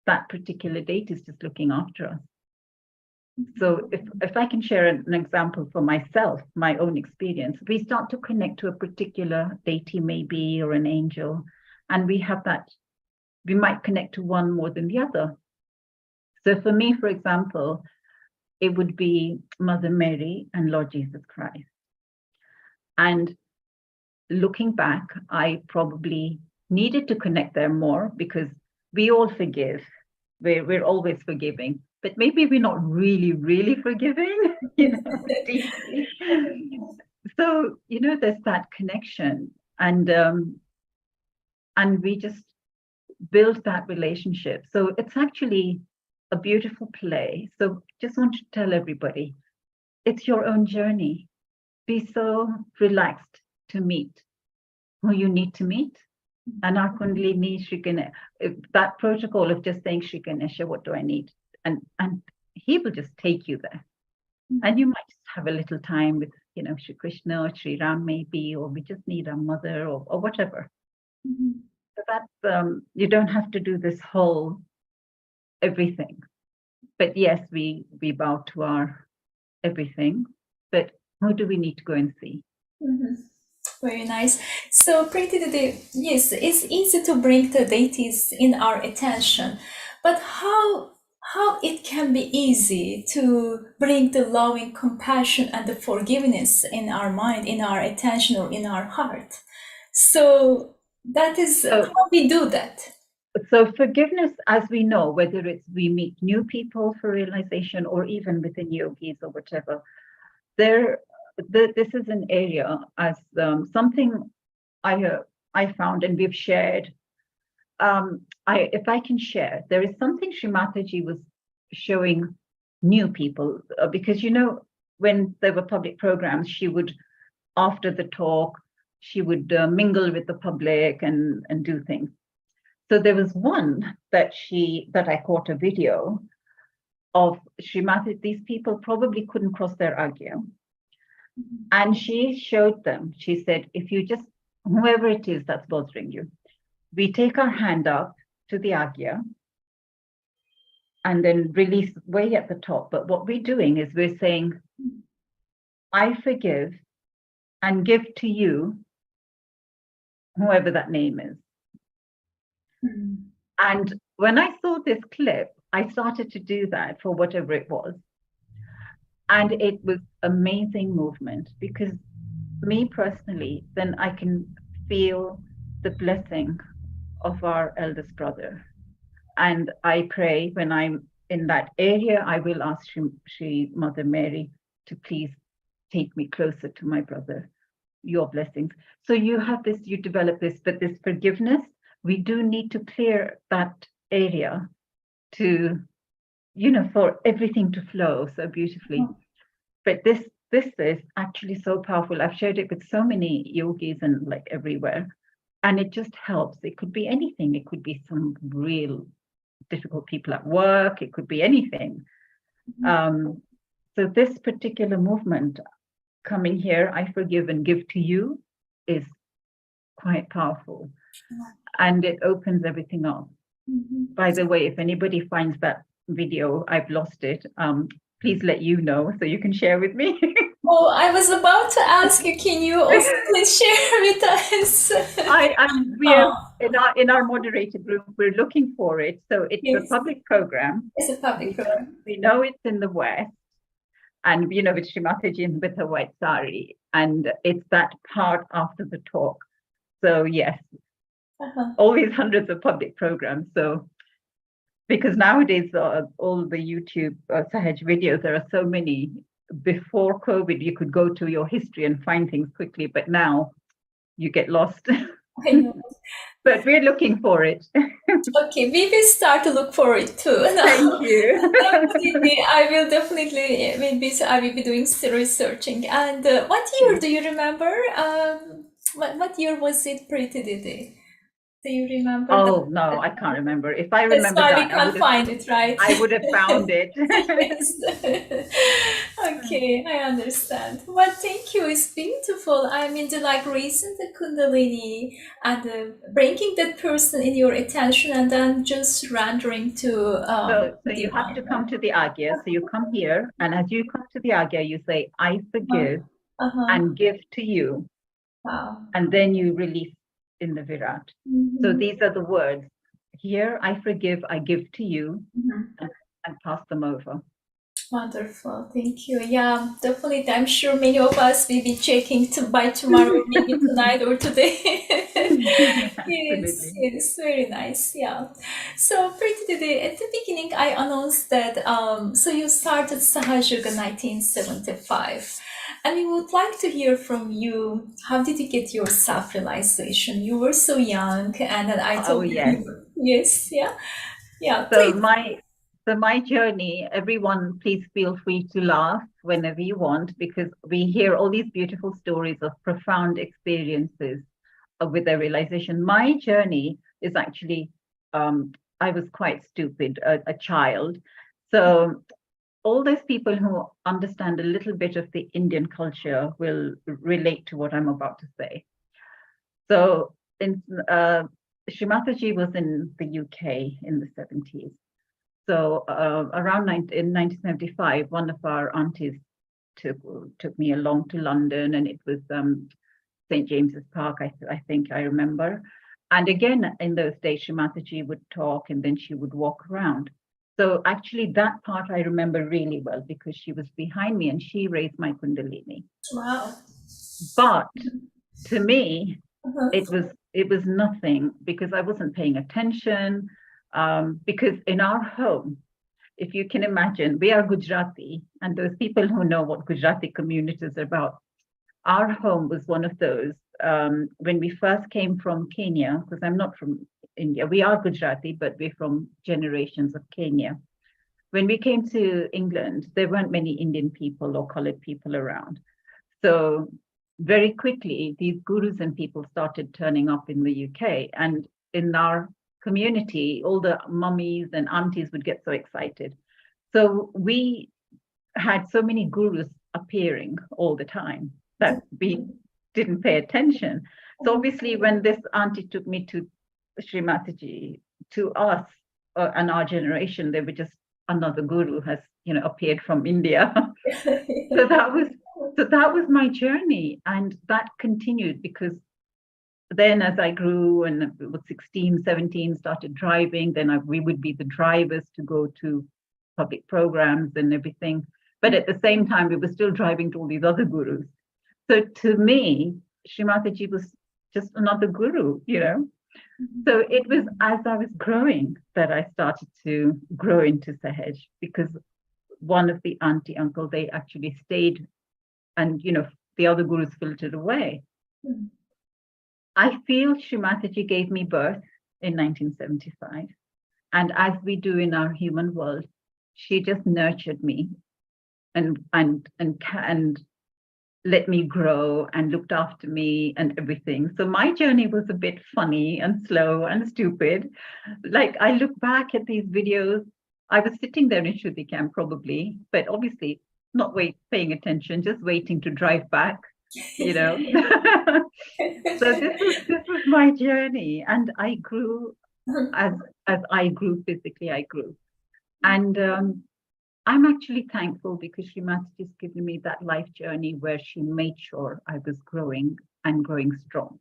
that particular deity is just looking after us. So if I can share an example for myself, my own experience, we start to connect to a particular deity maybe or an angel, and we have that, we might connect to one more than the other. So for me, for example, it would be Mother Mary and Lord Jesus Christ. And looking back, I probably needed to connect there more because we all forgive. We're always forgiving, but maybe we're not really forgiving, deeply. So, there's that connection, and we just build that relationship. So it's actually a beautiful play. So just want to tell everybody, it's your own journey. Be so relaxed to meet who you need to meet. And our Kundalini Shri Ganesha, that protocol of just saying Shri Ganesha, what do I need? And he will just take you there. And you might just have a little time with, Shri Krishna or Shri Ram maybe, or we just need our mother or whatever. So that's, you don't have to do this whole everything. But yes, we bow to our everything. But who do we need to go and see? Very nice. So, Priti, yes, it's easy to bring the deities in our attention, but how it can be easy to bring the loving compassion and the forgiveness in our mind, in our attention, or in our heart? So that is how we do that. So forgiveness, as we know, whether it's we meet new people for realization or even within yogis or whatever, this is an area as something I found and we've shared. If I can share, there is something Shri Mataji was showing new people because when there were public programs, she would, after the talk, she would mingle with the public and do things. So there was one that I caught a video of Shri Mataji. These people probably couldn't cross their agya. And she showed them, she said, if you just, whoever it is that's bothering you, we take our hand up to the agya and then release way at the top. But what we're doing is we're saying, I forgive and give to you, whoever that name is. And when I saw this clip, I started to do that for whatever it was. And it was amazing movement because me personally, then I can feel the blessing of our eldest brother. And I pray when I'm in that area, I will ask Shri Mother Mary to please take me closer to my brother, your blessings. So you have this, you develop this, but this forgiveness, we do need to clear that area to, for everything to flow so beautifully. But this is actually so powerful. I've shared it with so many yogis and like everywhere, and it just helps. It could be anything. It could be some real difficult people at work. It could be anything. So this particular movement, coming here, I forgive and give to you, is quite powerful. And it opens everything up. By the way, if anybody finds that video, I've lost it. Please let you know so you can share with me. Oh, I was about to ask you, can you also please share with us? In our moderated group, we're looking for it. So it's a public program. It's a public program. We know it's in the West. And, with Shri Mataji with her white sari. And it's that part after the talk. So, yes, always hundreds of public programs. So, because nowadays, all the YouTube Sahaja videos, there are so many. Before COVID, you could go to your history and find things quickly. But now you get lost. I know. But we're looking for it. Okay, we will start to look for it too. Thank you. Definitely, I will be doing researching. And what year do you remember? What year was it, Priti Didi? Do you remember Oh, no, I can't remember. If I That's remember why we that, can't find it, right? I would have found it. Yes. Okay, I understand. Well, thank you. It's beautiful. I mean, the like raising the Kundalini and bringing that person in your attention and then just surrendering to So you have to come to the Agya. So you come here, and as you come to the Agya, you say, I forgive and give to you. Wow. And then you release in the Virat. So these are the words. Here, I forgive, I give to you, and pass them over. Wonderful, thank you. Yeah, definitely. I'm sure many of us will be checking by tomorrow, maybe tonight or today. Yes, very nice. Yeah. So, Priti, today at the beginning, I announced that so you started Sahaja in 1975. And we would like to hear from you. How did you get your self-realization? You were so young, and then I told you. Yes, yeah, yeah. So my journey, everyone, please feel free to laugh whenever you want, because we hear all these beautiful stories of profound experiences with their realization. My journey is actually, I was quite stupid, a child. So all those people who understand a little bit of the Indian culture will relate to what I'm about to say. So Shri Mataji was in the UK in the 70s. So around in 1975, one of our aunties took me along to London, and it was St. James's Park, I think I remember. And again, in those days, Shri Mataji would talk and then she would walk around. So actually that part I remember really well because she was behind me and she raised my Kundalini. Wow. But to me, it was nothing because I wasn't paying attention. Because in our home, if you can imagine, we are Gujarati, and those people who know what Gujarati communities are about, our home was one of those. When we first came from Kenya, because I'm not from India, we are Gujarati, but we're from generations of Kenya. When we came to England, there weren't many Indian people or colored people around. So very quickly, these gurus and people started turning up in the UK, and in our community, all the mummies and aunties would get so excited. So we had so many gurus appearing all the time that we didn't pay attention. So obviously, when this auntie took me to Sri Mataji, to us and our generation, they were just another guru has appeared from India. So that was my journey, and that continued because then as I grew and was 16, 17, started driving, then we would be the drivers to go to public programs and everything. But at the same time, we were still driving to all these other gurus. So to me, Sri Mataji was just another guru, So it was as I was growing that I started to grow into Sahaj, because one of the auntie, uncle, they actually stayed and, the other gurus filtered away. I feel Sri Mataji gave me birth in 1975. And as we do in our human world, she just nurtured me and let me grow and looked after me and everything. So my journey was a bit funny and slow and stupid. Like I look back at these videos, I was sitting there in Shruti camp probably, but obviously not paying attention, just waiting to drive back. So this was my journey, and I grew as I grew physically. I grew, and I'm actually thankful because Sri Mataji has given me that life journey where she made sure I was growing and growing strong.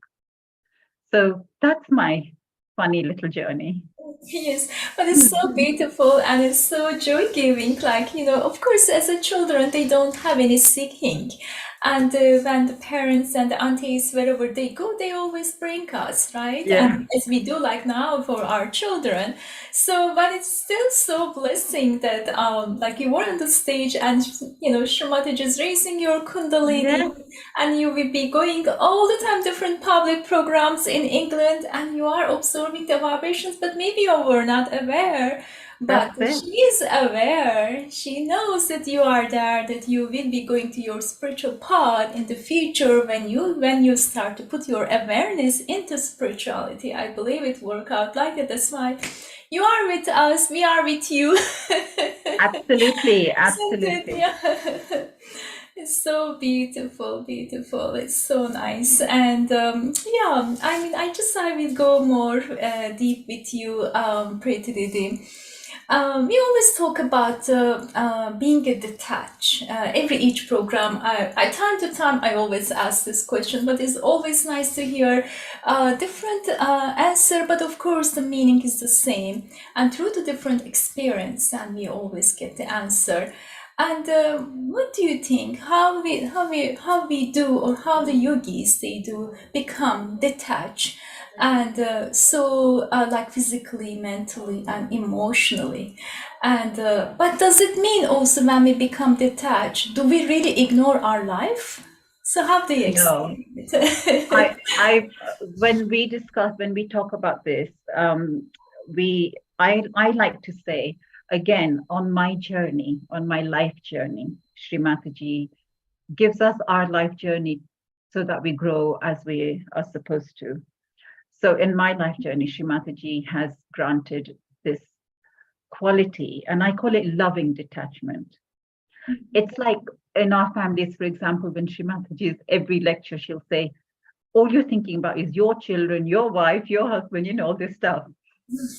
So that's my funny little journey. Yes, but it's so beautiful and it's so joy-giving. Like, of course, as a children, they don't have any seeking. And when the parents and the aunties, wherever they go, they always bring us, right? Yeah. And as we do like now for our children. So, but it's still so blessing that, like you were on the stage and, Shri Mataji is raising your Kundalini and you will be going all the time, different public programs in England, and you are observing the vibrations, but maybe you were not aware But That's it. she is aware, she knows that you are there, that you will be going to your spiritual path in the future when you start to put your awareness into spirituality. I believe it work out like that. That's why you are with us, we are with you. Absolutely, Isn't it? absolutely. Yeah. It's so beautiful, beautiful. It's so nice. And yeah, I mean, I will go more deep with you, Priti Didi. We always talk about being a detached. Each program, time to time, I always ask this question, but it's always nice to hear different answer. But of course, the meaning is the same, and through the different experience, and we always get the answer. And what do you think? How we do, or how the yogis they do become detached, and like physically, mentally, and emotionally? And but does it mean also when we become detached, do we really ignore our life? So how do you No, explain it? when we talk about this, I like to say, again, on my journey, on my life journey, Sri Mataji gives us our life journey so that we grow as we are supposed to. So in my life journey, Sri Mataji has granted this quality, and I call it loving detachment. It's like in our families, for example, when Sri Mataji is every lecture, she'll say, all you're thinking about is your children, your wife, your husband, all this stuff.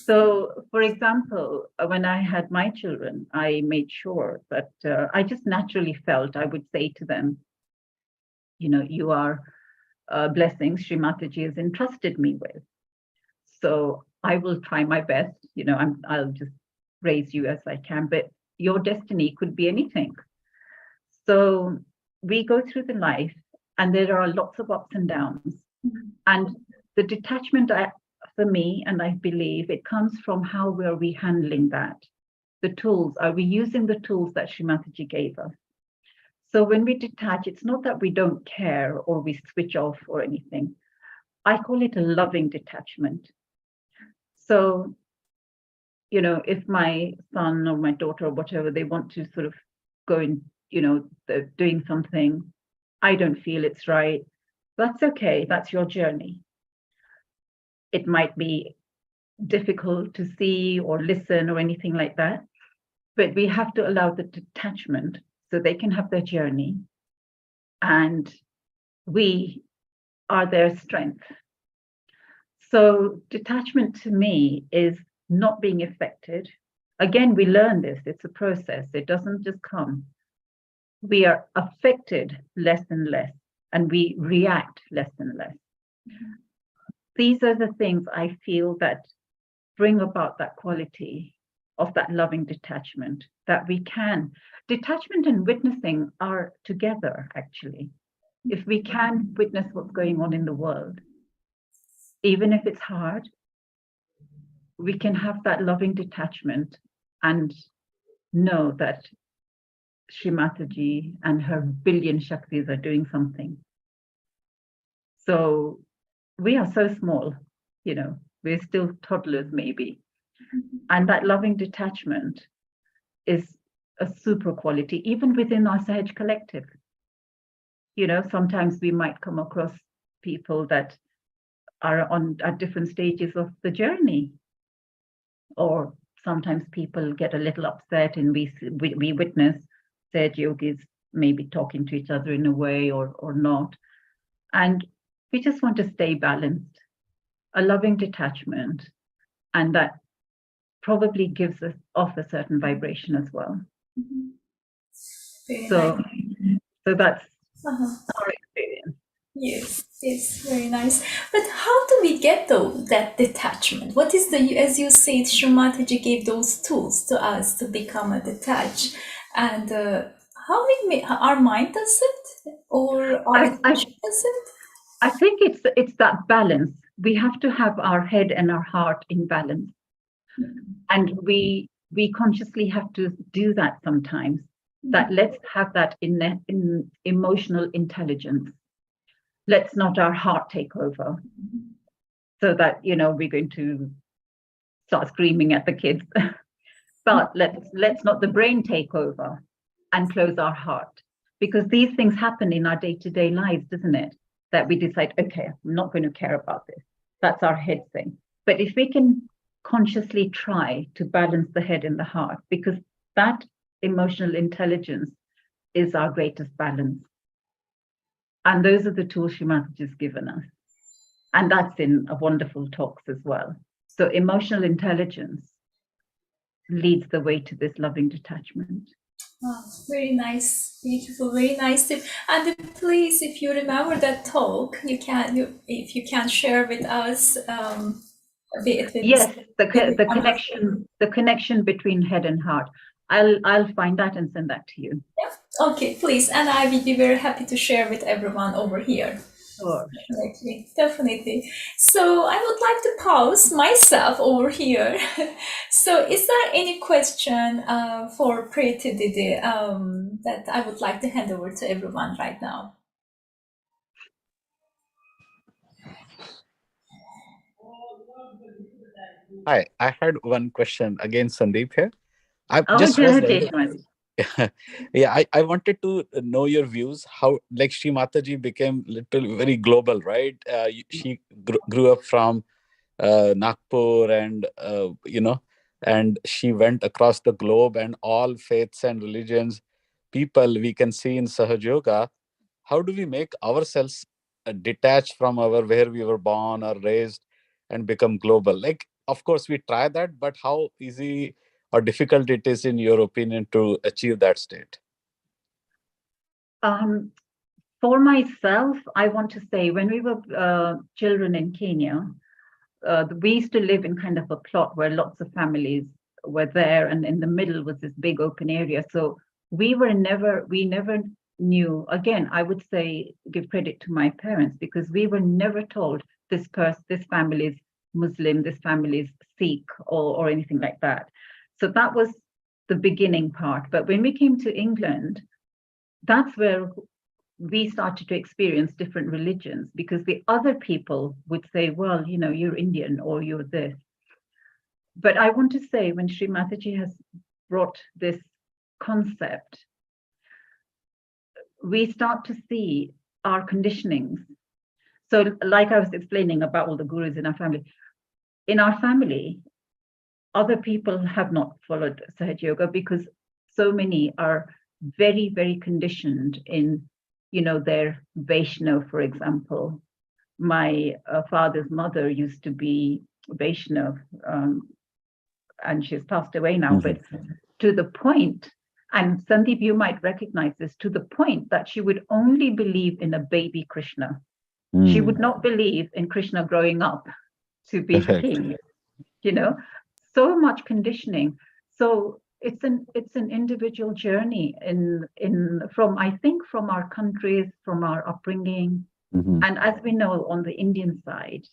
So, for example, when I had my children, I made sure that I just naturally felt I would say to them, you are blessings Sri Mataji has entrusted me with. So I will try my best. I'll just raise you as I can, but your destiny could be anything. So we go through the life, and there are lots of ups and downs. And the detachment, for me, and I believe it comes from how are we handling that. The tools, are we using the tools that Sri Mataji gave us? So when we detach, it's not that we don't care or we switch off or anything. I call it a loving detachment. So, if my son or my daughter or whatever, they want to sort of go in, they're doing something, I don't feel it's right. That's okay. That's your journey. It might be difficult to see or listen or anything like that, but we have to allow the detachment so they can have their journey, and we are their strength. So detachment to me is not being affected. Again, we learn this, it's a process, it doesn't just come. We are affected less and less, and we react less and less. These are the things I feel that bring about that quality of that loving detachment, that we can. Detachment and witnessing are together, actually. If we can witness what's going on in the world, even if it's hard, we can have that loving detachment and know that Sri Mataji and her billion Shaktis are doing something. So we are so small, we're still toddlers maybe. And that loving detachment is a super quality, even within our Sahaj collective. Sometimes we might come across people that are at different stages of the journey, or sometimes people get a little upset, and we witness Sahaj yogis maybe talking to each other in a way or not, and we just want to stay balanced, a loving detachment, and that probably gives us off a certain vibration as well. Very So nice. so that's Uh-huh. our experience. Yes, very nice. But how do we get that detachment? What is as you said, Sri Mataji gave those tools to us to become a detached, and how our mind does it, or our emotion does it? I think it's that balance. We have to have our head and our heart in balance, and we consciously have to do that sometimes. That let's have that in emotional intelligence. Let's not our heart take over, so that we're going to start screaming at the kids. But let's not the brain take over and close our heart, because these things happen in our day-to-day lives, doesn't it? That we decide, okay, I'm not going to care about this. That's our head thing. But if we can consciously try to balance the head and the heart, because that emotional intelligence is our greatest balance. And those are the tools Shrimati has given us. And that's in a wonderful talks as well. So emotional intelligence leads the way to this loving detachment. Wow, very nice, beautiful, very nice tip. And please, if you remember that talk, if you can share with us a bit. Yes, the connection between head and heart. I'll find that and send that to you. Yeah. Okay, please, and I will be very happy to share with everyone over here. Sure. Definitely. So I would like to pause myself over here. So is there any question for Priti Didi that I would like to hand over to everyone right now? Hi, I had one question again, Sandeep here. I Oh, just was wondering, Jeshwant. yeah, I wanted to know your views. How, like, Shri Mataji became little very global, right? She grew up from Nagpur, and and she went across the globe, and all faiths and religions, people we can see in Sahaja Yoga. How do we make ourselves detach from our where we were born or raised and become global? Like, of course, we try that, but how easy or difficult it is, in your opinion, to achieve that state? For myself, I want to say when we were children in Kenya, we used to live in kind of a plot where lots of families were there, and in the middle was this big open area. So we never knew. Again, I would say give credit to my parents, because we were never told this family is Muslim, this family is Sikh, or anything like that. So that was the beginning part. But when we came to England, that's where we started to experience different religions, because the other people would say, well, you're Indian or you're this. But I want to say, when Sri Mataji has brought this concept, we start to see our conditionings. So like I was explaining about all the gurus in our family, other people have not followed Sahaja Yoga because so many are very, very conditioned in their Vaishnav, for example. My father's mother used to be Vaishnav, and she's passed away now, but to the point, and Sandeep, you might recognize this, to the point that she would only believe in a baby Krishna. She would not believe in Krishna growing up to be king, so much conditioning. So it's an individual journey from our countries, from our upbringing. And as we know, on the Indian side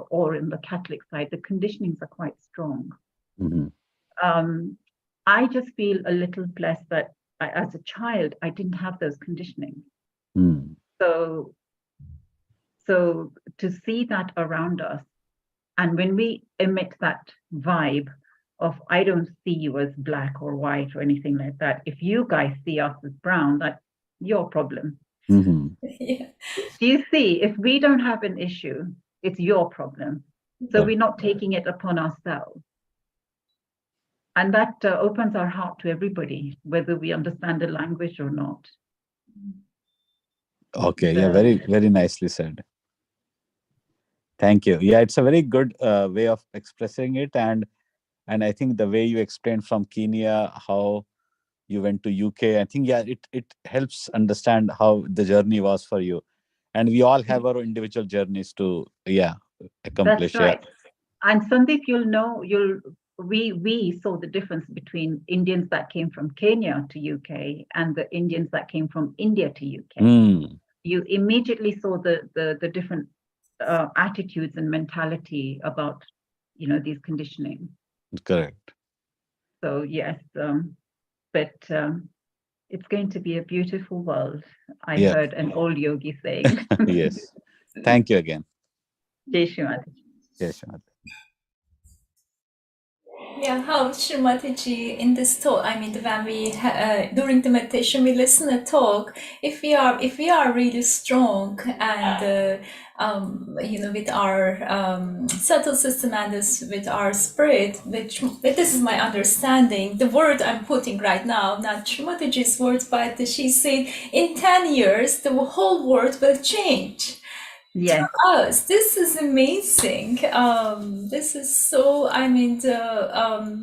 or in the Catholic side, the conditionings are quite strong. I just feel a little blessed that as a child, I didn't have those conditionings. So to see that around us, and when we emit that vibe of, I don't see you as black or white or anything like that. If you guys see us as brown, that's your problem. Yeah. Do you see? If we don't have an issue, it's your problem. So we're not taking it upon ourselves. And that opens our heart to everybody, whether we understand the language or not. Okay, yeah, very, very nicely said. Thank you. Yeah, it's a very good way of expressing it, and I think the way you explained from Kenya how you went to UK, I think it helps understand how the journey was for you, and we all have our individual journeys to accomplish. That's right. And Sandeep, we saw the difference between Indians that came from Kenya to UK and the Indians that came from India to UK. You immediately saw the different attitudes and mentality about these conditioning. Correct. So yes, but it's going to be a beautiful world. I heard an old yogi saying. Yes. Thank you again. Jai Shri Mataji. Jai Shri Mataji. Yeah, how Srimati in this talk, I mean, when we during the meditation we listen to talk, if we are really strong and with our subtle system and with our spirit, which this is my understanding. The word I'm putting right now, not Srimati's words, but she said in 10 years the whole world will change. Yes. Us. This is amazing. This is so,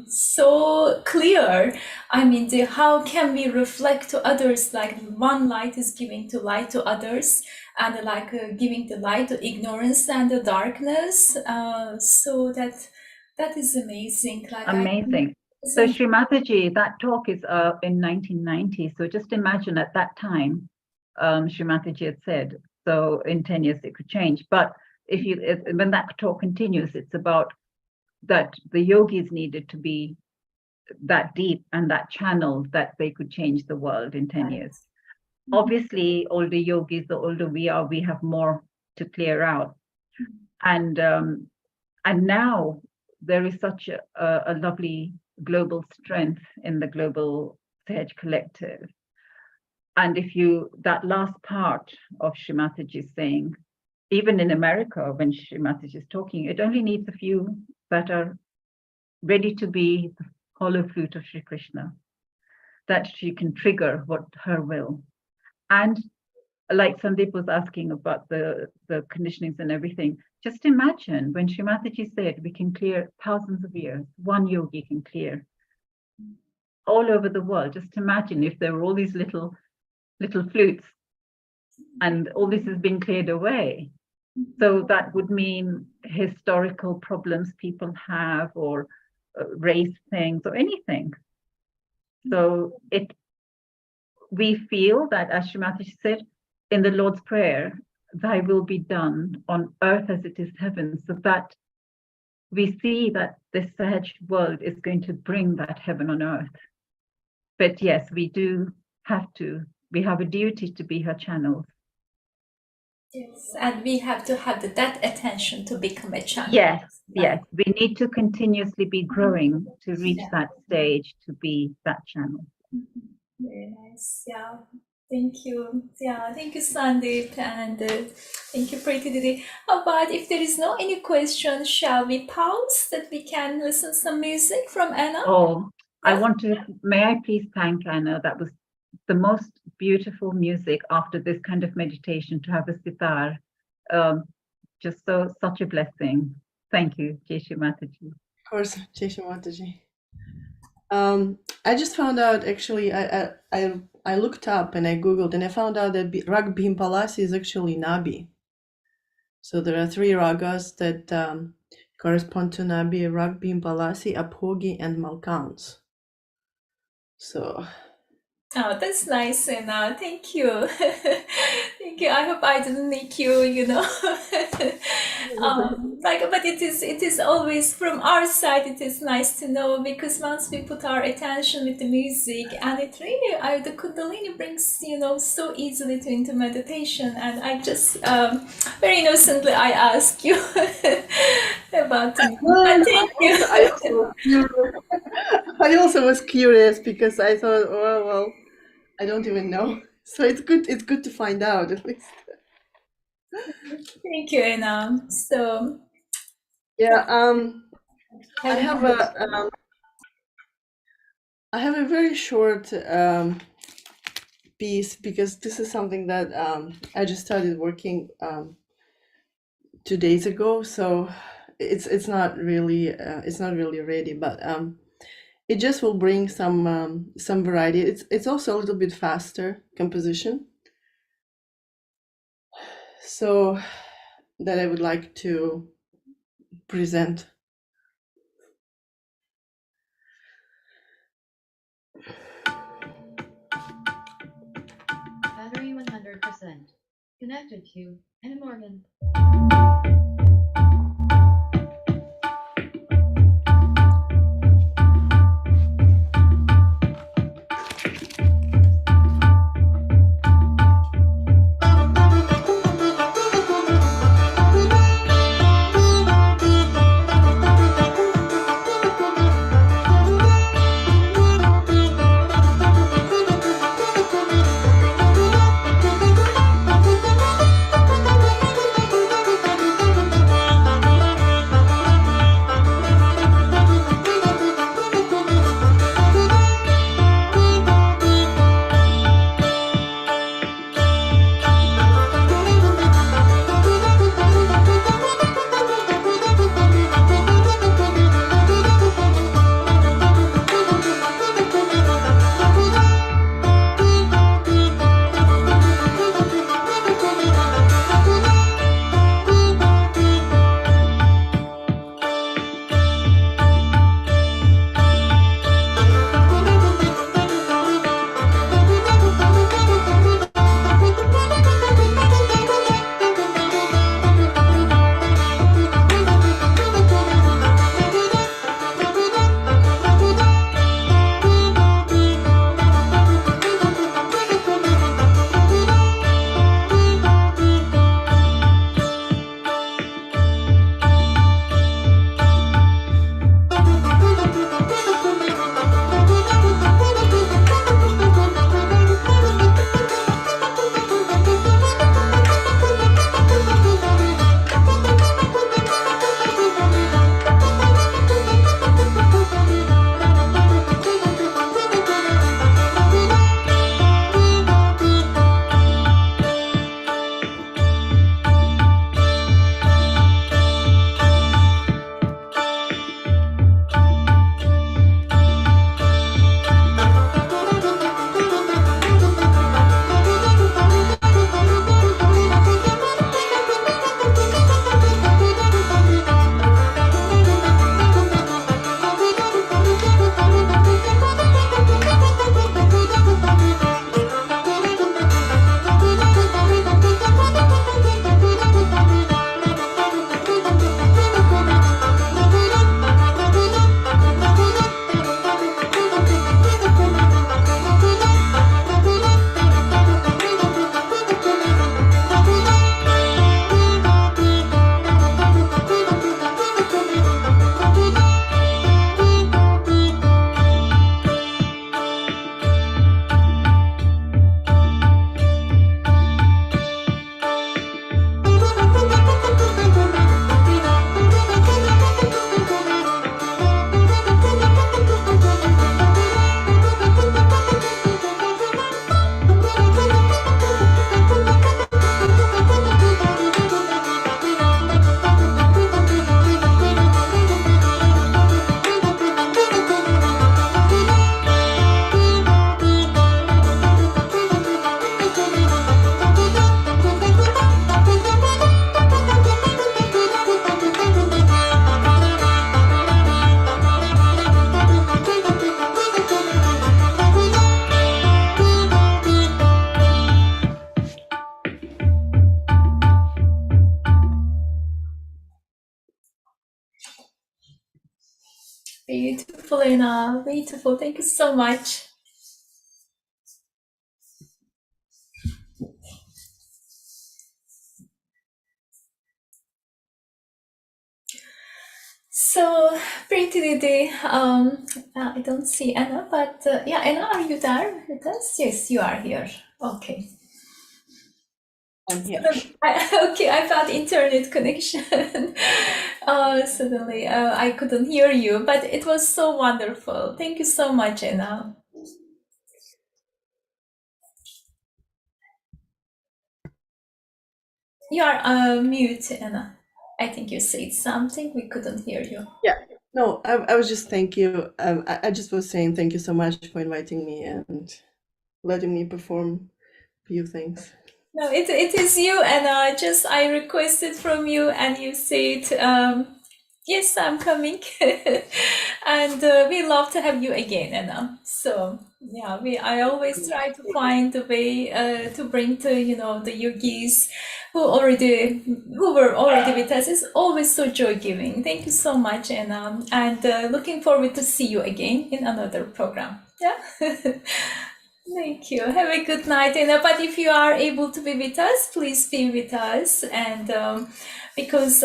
so clear. How can we reflect to others, like one light is giving to light to others, and like giving the light to ignorance and the darkness. So that is amazing. Like Amazing. So Srimataji, that talk is in 1990. So just imagine at that time, Srimataji had said, so in 10 years it could change. But when that talk continues, it's about that the yogis needed to be that deep and that channel that they could change the world in 10 years. Obviously, older yogis, the older we are, we have more to clear out. And now there is such a lovely global strength in the global Sahaj collective. And that last part of Srimataji saying, even in America, when Srimataji is talking, it only needs a few that are ready to be the hollow flute of Sri Krishna, that she can trigger what her will. And like Sandeep was asking about the conditionings and everything, just imagine when Srimataji said we can clear thousands of years, one yogi can clear all over the world. Just imagine if there were all these little flutes and all this has been cleared away. So that would mean historical problems people have, or race things, or anything. So we feel that, as Srimati said in the Lord's Prayer, thy will be done on earth as it is heaven, so that we see that this Sahaj world is going to bring that heaven on earth. But yes, we have a duty to be her channels. Yes, and we have to have that attention to become a channel. Yes, we need to continuously be growing to reach that stage to be that channel. Very nice. Yeah, thank you. Yeah, thank you, Sandeep, and thank you, Priti Didi. But if there is no any question, shall we pause that we can listen some music from Anna? Oh, may I please thank Anna? That was the most beautiful music after this kind of meditation, to have a sitar. Just such a blessing. Thank you, Jai Shri Mataji. Of course, Jai Shri Mataji. I just found out, actually, I looked up and I Googled, and I found out that Rag Bhimpalasi is actually Nabi. So there are 3 ragas that correspond to Nabi: Rag Bhimpalasi, Abhogi, and Malkans. So... Oh, that's nice, Anna. Thank you. Thank you. I hope I didn't make you, but it is always from our side. It is nice to know, because once we put our attention with the music, and it really, the Kundalini brings, so easily into meditation. And I just very innocently I ask you about it. Thank you. I also was curious, because I thought, well, I don't even know. So it's good to find out, at least. Thank you, Anna. So yeah, I have a very short piece, because this is something that I just started working 2 days ago. So it's not really ready, but it just will bring some variety. It's also a little bit faster composition, so that I would like to present. Battery 100%. Connected to Anna Morgan. beautiful, Anna. Beautiful. Thank you so much. So, Priti Didi, I don't see Anna, but yeah, Anna, are you there with us? Yes, you are here. Okay. I'm here. Okay, I found internet connection. Suddenly, I couldn't hear you, but it was so wonderful. Thank you so much, Anna. You are mute, Anna. I think you said something. We couldn't hear you. Yeah. No, I was just thank you. I just was saying thank you so much for inviting me and letting me perform a few things. No, it is you, Anna. Just I requested from you, and you said, yes, I'm coming. And we love to have you again, Anna. So yeah, I always try to find a way to bring to the yogis who were already with us. It's always so joy giving. Thank you so much, Anna, and looking forward to see you again in another program. Yeah. Thank you. Have a good night, Anna. But if you are able to be with us, please be with us. And because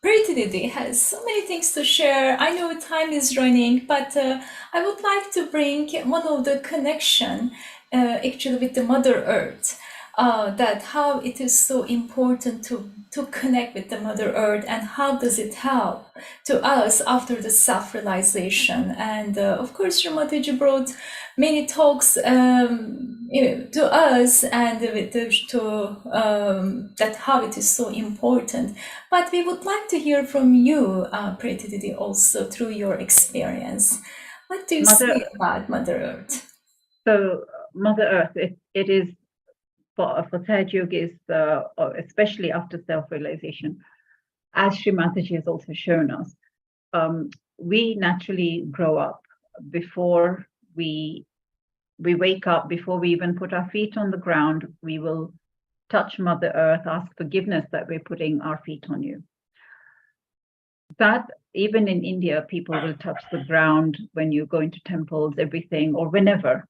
Priti Didi has so many things to share. I know time is running, but I would like to bring one of the connection actually with the Mother Earth. That how it is so important to connect with the Mother Earth, and how does it help to us after the self-realization. And of course, Srimataji brought many talks to us, and that how it is so important. But we would like to hear from you, Priti Didi, also through your experience. What do you say about Mother Earth? So Mother Earth, it is for Sahaja yogis, especially after self-realization, as Srimataji has also shown us, we naturally grow up before we wake up, before we even put our feet on the ground. We will touch Mother Earth, ask forgiveness that we're putting our feet on you. That even in India, people will touch the ground when you go into temples, everything, or whenever.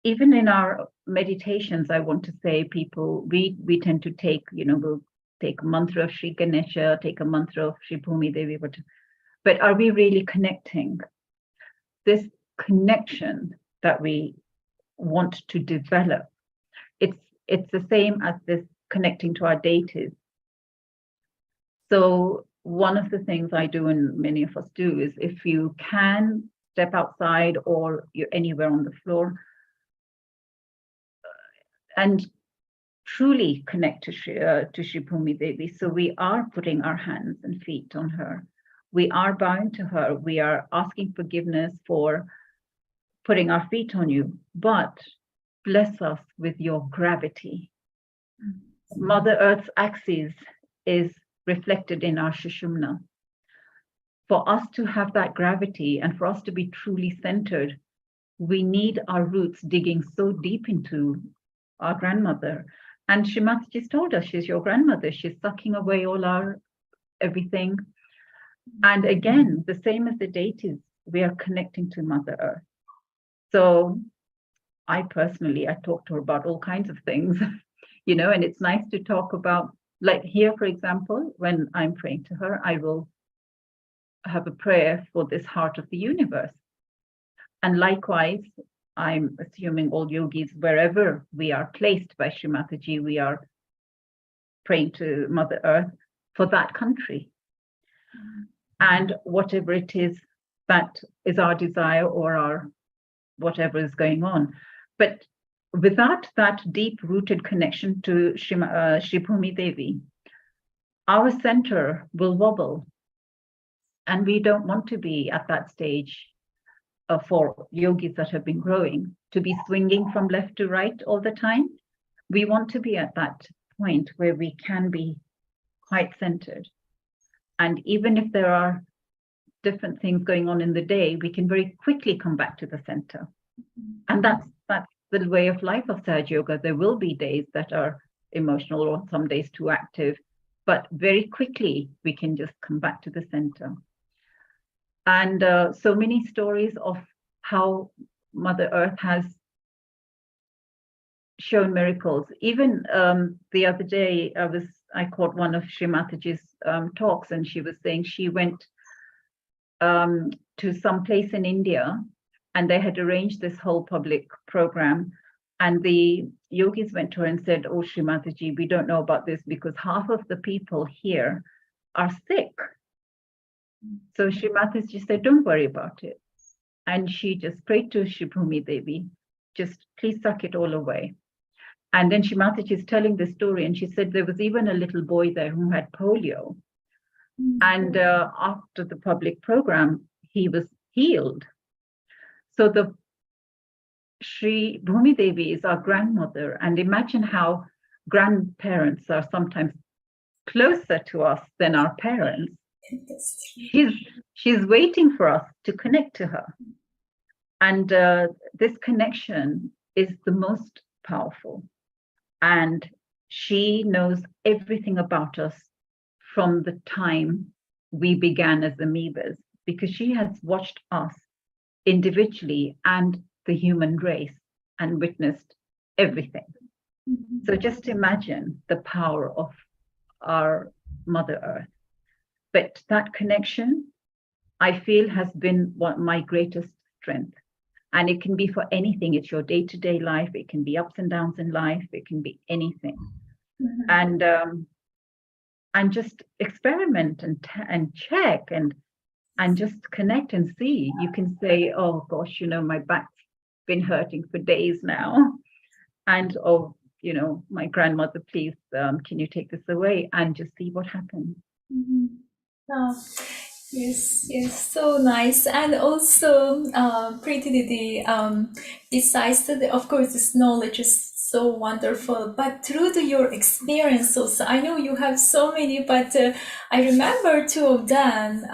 Even in our meditations, I want to say, people, we tend to take, we'll take a mantra of Sri Ganesha, take a mantra of Sri Bhumi Devi, but are we really connecting? This connection that we want to develop, it's the same as this connecting to our deities. So one of the things I do, and many of us do, is if you can step outside or you're anywhere on the floor, and truly connect to Sri Bhumi Devi. So we are putting our hands and feet on her. We are bowing to her. We are asking forgiveness for putting our feet on you, but bless us with your gravity. Mother Earth's axis is reflected in our Sushumna. For us to have that gravity and for us to be truly centered, we need our roots digging so deep into our grandmother. And Srimataji's told us she's your grandmother. She's sucking away all our everything. And again, the same as the deities, we are connecting to Mother Earth. So I talk to her about all kinds of things, and it's nice to talk about, like here, for example, when I'm praying to her, I will have a prayer for this heart of the universe. And likewise, I'm assuming all yogis, wherever we are placed by Srimataji, we are praying to Mother Earth for that country. And whatever it is that is our desire or our whatever is going on. But without that deep-rooted connection to Sri Bhumi Devi, our center will wobble. And we don't want to be at that stage for yogis that have been growing, to be swinging from left to right all the time. We want to be at that point where we can be quite centered. And even if there are different things going on in the day, we can very quickly come back to the center. And that's the way of life of Sahaja Yoga. There will be days that are emotional or some days too active, but very quickly we can just come back to the center. And so many stories of how Mother Earth has shown miracles. Even the other day, I caught one of Sri Mataji's talks, and she was saying she went to some place in India, and they had arranged this whole public program. And the yogis went to her and said, "Oh, Sri Mataji, we don't know about this because half of the people here are sick." So Sri Mataji said, "Don't worry about it." And she just prayed to Shri Bhumi Devi, just please suck it all away. And then Shri Mataji is telling the story, and she said there was even a little boy there who had polio. And after the public program, he was healed. So the Shri Bhumi Devi is our grandmother, and imagine how grandparents are sometimes closer to us than our parents. She's waiting for us to connect to her. And this connection is the most powerful. And she knows everything about us from the time we began as amoebas, because she has watched us individually and the human race and witnessed everything. So just imagine the power of our Mother Earth. But that connection, I feel, has been my greatest strength. And it can be for anything. It's your day-to-day life. It can be ups and downs in life. It can be anything. And just experiment and check and just connect and see. You can say, "Oh gosh, my back's been hurting for days now," and "Oh, my grandmother, please, can you take this away?" And just see what happens. Oh, yes, so nice. And also, Priti Didi, besides that, of course, this knowledge is so wonderful, but through your experience also, I know you have so many, but I remember two of them,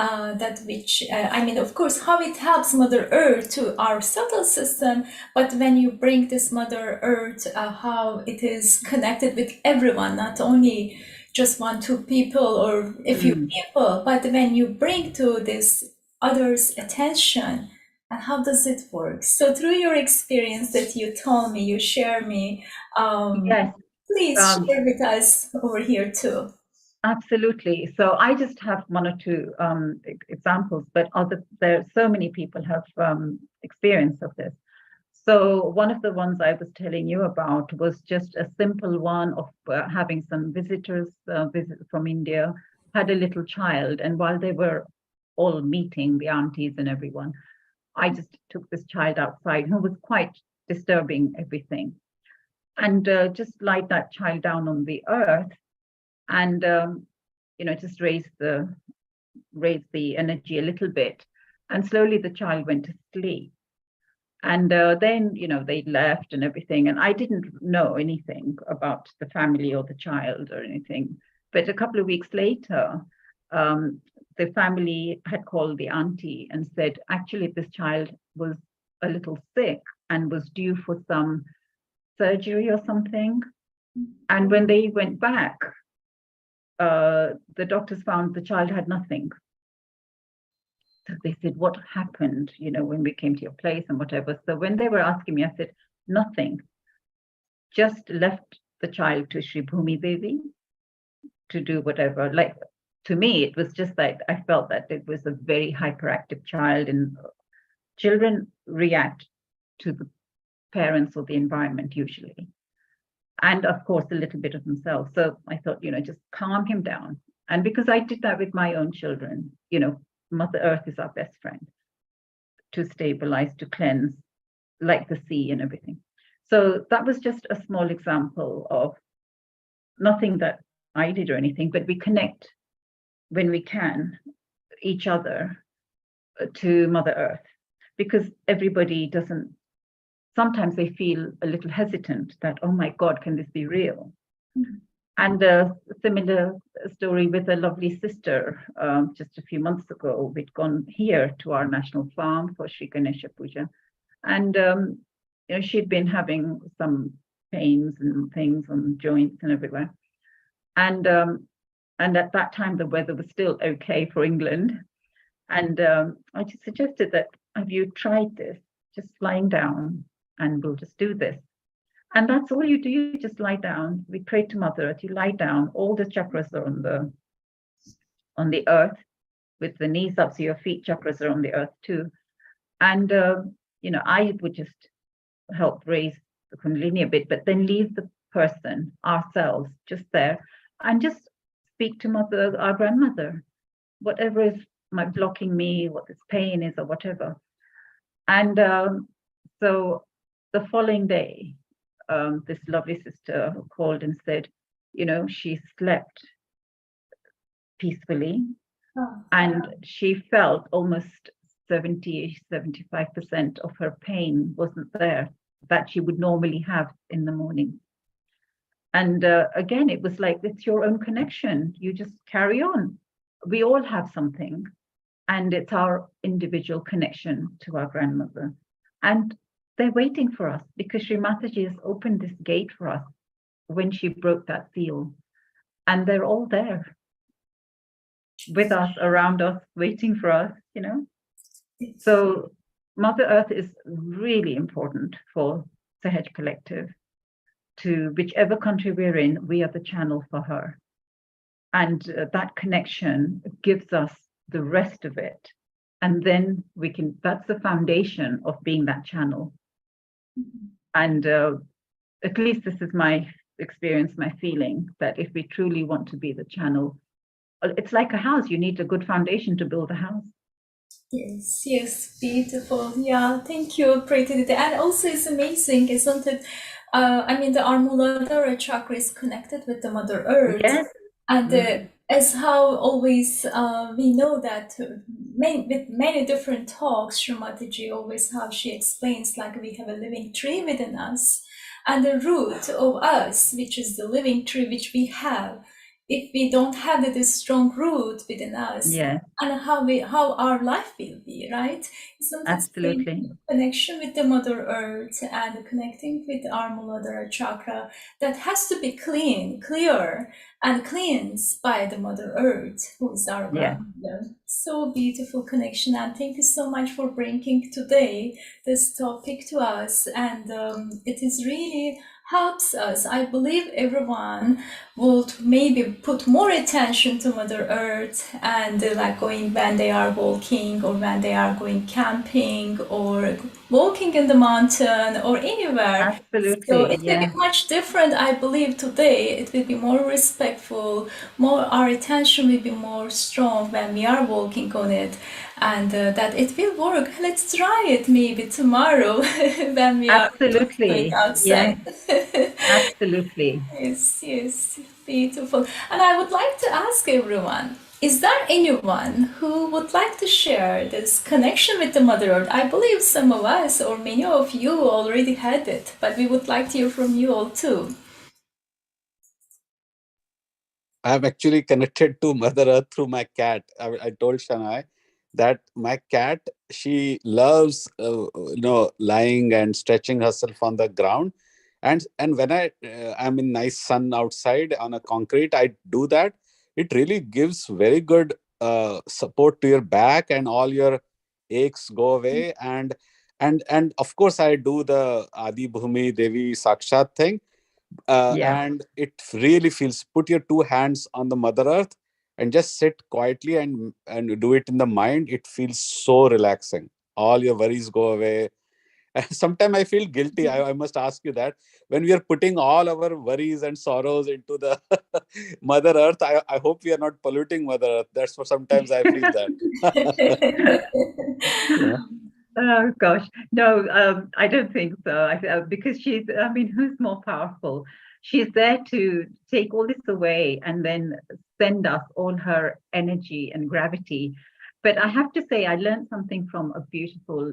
of course, how it helps Mother Earth to our subtle system, but when you bring this Mother Earth, how it is connected with everyone, not only just 1-2 people or a few people, but when you bring to this others' attention, and how does it work? So through your experience that you told me, you share me, Yes, please share with us over here too. Absolutely. So I just have 1 or 2 examples, but there are so many people have experience of this. So one of the ones I was telling you about was just a simple one of having some visitors visit from India, had a little child, and while they were all meeting, the aunties and everyone, I just took this child outside who was quite disturbing everything, and just laid that child down on the earth, and just raise the energy a little bit, and slowly the child went to sleep. And then they left and everything, and I didn't know anything about the family or the child or anything. But a couple of weeks later, the family had called the auntie and said, actually this child was a little sick and was due for some surgery or something. And when they went back, the doctors found the child had nothing. So they said, "What happened, when we came to your place and whatever?" So when they were asking me, I said, "Nothing. Just left the child to Shri Bhumi Devi to do whatever." Like, to me, it was just like, I felt that it was a very hyperactive child, and children react to the parents or the environment usually. And of course, a little bit of themselves. So I thought, just calm him down. And because I did that with my own children, Mother Earth is our best friend to stabilize, to cleanse, like the sea and everything. So that was just a small example of nothing that I did or anything, but we connect when we can each other to Mother Earth, because everybody doesn't, sometimes they feel a little hesitant that, oh my God, can this be real? And a similar story with a lovely sister. Just a few months ago, we'd gone here to our national farm for Sri Ganesha Puja. And she'd been having some pains and things on joints and everywhere. And at that time, the weather was still okay for England. And I just suggested that, have you tried this? Just lying down, and we'll just do this. And that's all you do. You just lie down. We pray to Mother Earth. You lie down. All the chakras are on the earth, with the knees up, so your feet chakras are on the earth too. And I would just help raise the Kundalini a bit, but then leave the person, ourselves, just there, and just speak to Mother, our grandmother, whatever is blocking me, what this pain is, or whatever. And so the following day, this lovely sister called and said, she slept peacefully, and she felt almost 70-75% of her pain wasn't there that she would normally have in the morning. And again, it was like, it's your own connection. You just carry on. We all have something, and it's our individual connection to our grandmother. And they're waiting for us, because Sri Mataji has opened this gate for us when she broke that seal. And they're all there with us, around us, waiting for us, So Mother Earth is really important for Sahaj Collective. To whichever country we're in, we are the channel for her. And that connection gives us the rest of it. And then that's the foundation of being that channel. And at least this is my experience, my feeling, that if we truly want to be the channel, it's like a house. You need a good foundation to build a house. Yes, beautiful. Yeah, thank you, Priti. And also it's amazing, isn't it? The Muladhara chakra is connected with the Mother Earth. Yes. And as how always we know that with many different talks, Sri Mataji always how she explains, like, we have a living tree within us, and the root of us, which is the living tree which we have, if we don't have this strong root within us, and how our life will be, right? Isn't Absolutely. Connection with the Mother Earth and connecting with our Muladhara chakra that has to be clear and cleansed by the Mother Earth, who is our grandmother. So beautiful connection, and thank you so much for bringing today this topic to us. And it is really helps us. I believe everyone would maybe put more attention to Mother Earth, and like going when they are walking, or when they are going camping, or walking in the mountain, or anywhere. Absolutely. So it will be much different, I believe. Today it will be more respectful, our attention will be more strong when we are walking on it, and that it will work. Let's try it maybe tomorrow when we are going outside. Absolutely. Yes, beautiful. And I would like to ask everyone, is there anyone who would like to share this connection with the Mother Earth? I believe some of us, or many of you, already had it, but we would like to hear from you all too. I'm actually connected to Mother Earth through my cat. I told Shania that my cat, she loves lying and stretching herself on the ground, and when I'm in nice sun outside on a concrete, I do that. It really gives very good support to your back, and all your aches go away. And of course I do the Adi Bhumi Devi Sakshat thing. And it really feels, put your two hands on the Mother Earth and just sit quietly and do it in the mind. It feels so relaxing. All your worries go away. Sometimes I feel guilty. I must ask you that when we are putting all our worries and sorrows into the Mother Earth, I hope we are not polluting Mother Earth. That's what sometimes I feel that. Oh gosh, no, I don't think so. Because she's, who's more powerful? She's there to take all this away and then send us all her energy and gravity. But I have to say, I learned something from a beautiful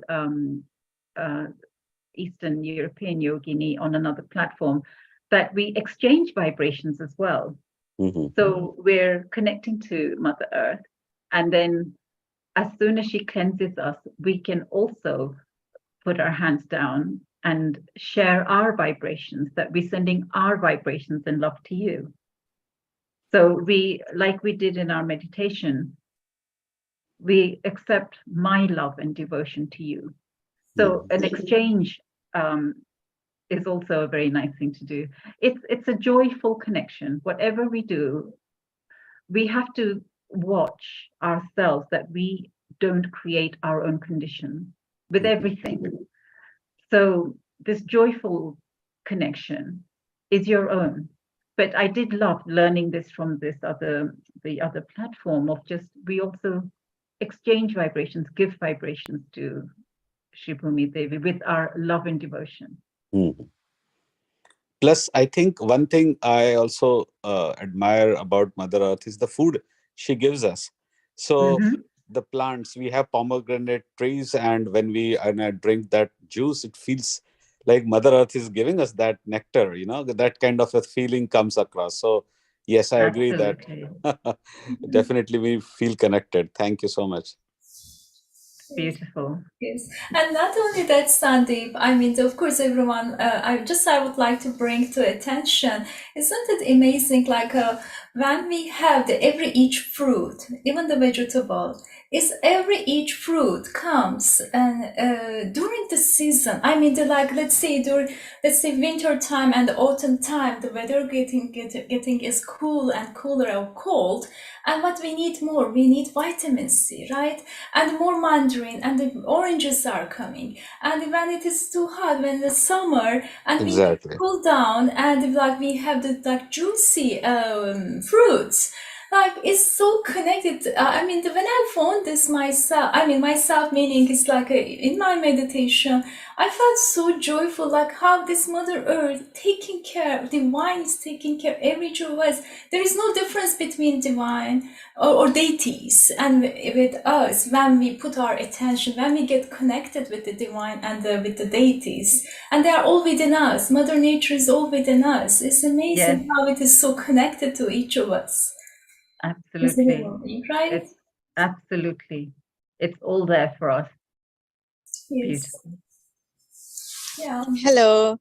Eastern European yogini on another platform, that we exchange vibrations as well. So we're connecting to Mother Earth, and then as soon as she cleanses us, we can also put our hands down and share our vibrations, that we're sending our vibrations and love to you. So we, like we did in our meditation, we accept my love and devotion to you. So an exchange is also a very nice thing to do. It's a joyful connection. Whatever we do, we have to watch ourselves that we don't create our own condition with everything. So this joyful connection is your own. But I did love learning this from the other platform of just, we also exchange vibrations, give vibrations to Shri Bhumi Devi with our love and devotion. Plus, I think one thing I also admire about Mother Earth is the food she gives us. So the plants, we have pomegranate trees, and when I drink that juice, it feels like Mother Earth is giving us that nectar, that kind of a feeling comes across. So yes, I agree that definitely we feel connected. Thank you so much. Beautiful. Yes, and not only that, Sandeep, I mean, of course, everyone, I would like to bring to attention, isn't it amazing, like when we have each fruit, even the vegetable, each fruit comes and during the season, I mean, let's say winter time and autumn time, the weather getting is cool and cooler or cold, and what we need more, we need vitamin C, right? And more mandarin, and the oranges are coming. And when it is too hot, when the summer, and we cool down, and we have the juicy fruits. It's so connected. I mean, when I found this myself, myself meaning is in my meditation, I felt so joyful, how this Mother Earth taking care, divine is taking care every joy was. There is no difference between divine or deities and with us when we put our attention, when we get connected with the divine and with the deities, and they are all within us. Mother Nature is all within us. It's amazing how it is so connected to each of us. Absolutely. Right? Absolutely. It's all there for us. Yes. Beautiful. Yeah. Hello.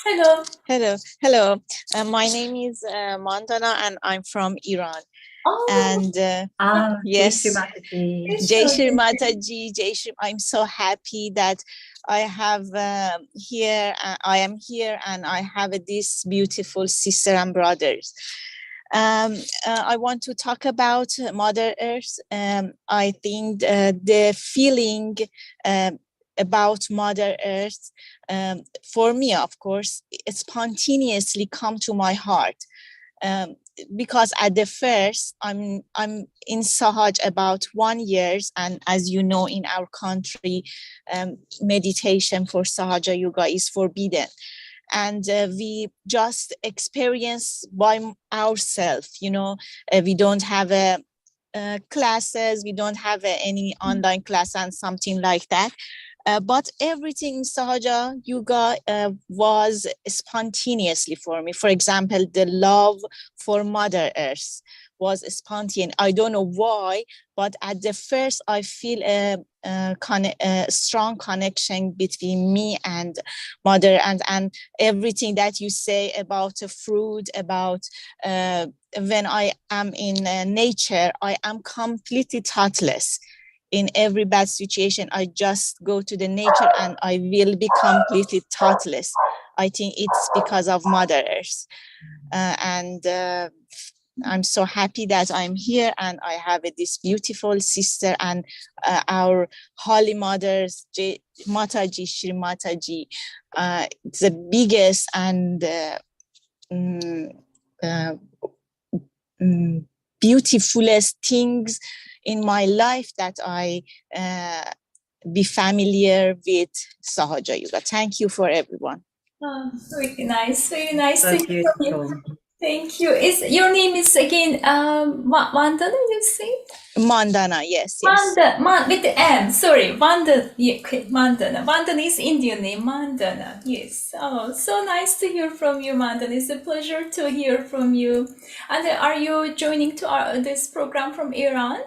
Hello. Hello. Hello. My name is Mandana and I'm from Iran. Oh. And yes, Jai Shri Mataji, Jai Shri. I'm so happy that I have here. I am here and I have this beautiful sister and brothers. I want to talk about Mother Earth. I think the feeling about Mother Earth, for me, of course, it spontaneously come to my heart. Because at the first, I'm in Sahaja about 1 year, and as you know, in our country, meditation for Sahaja Yoga is forbidden. And we just experience by ourselves, we don't have classes, we don't have any online class and something like that. But everything in Sahaja Yoga was spontaneously for me. For example, the love for Mother Earth was spontaneous. I don't know why, but at the first I feel a strong connection between me and Mother, and everything that you say about fruit, about when I am in nature, I am completely thoughtless. In every bad situation, I just go to the nature and I will be completely thoughtless. I think it's because of Mother Earth. And I'm so happy that I'm here and I have this beautiful sister and our holy mothers, Mataji, Shri Mataji, the biggest and beautifulest things in my life that I be familiar with Sahaja Yoga. Thank you for everyone. Oh, very nice to hear from you. Thank you. Your name is again Vandana, you say? Mandana, yes. With the M, sorry. Vandana, yeah, okay, Mandana. Vandana is Indian name, Mandana, yes. Oh, so nice to hear from you, Mandana. It's a pleasure to hear from you. And are you joining to this program from Iran?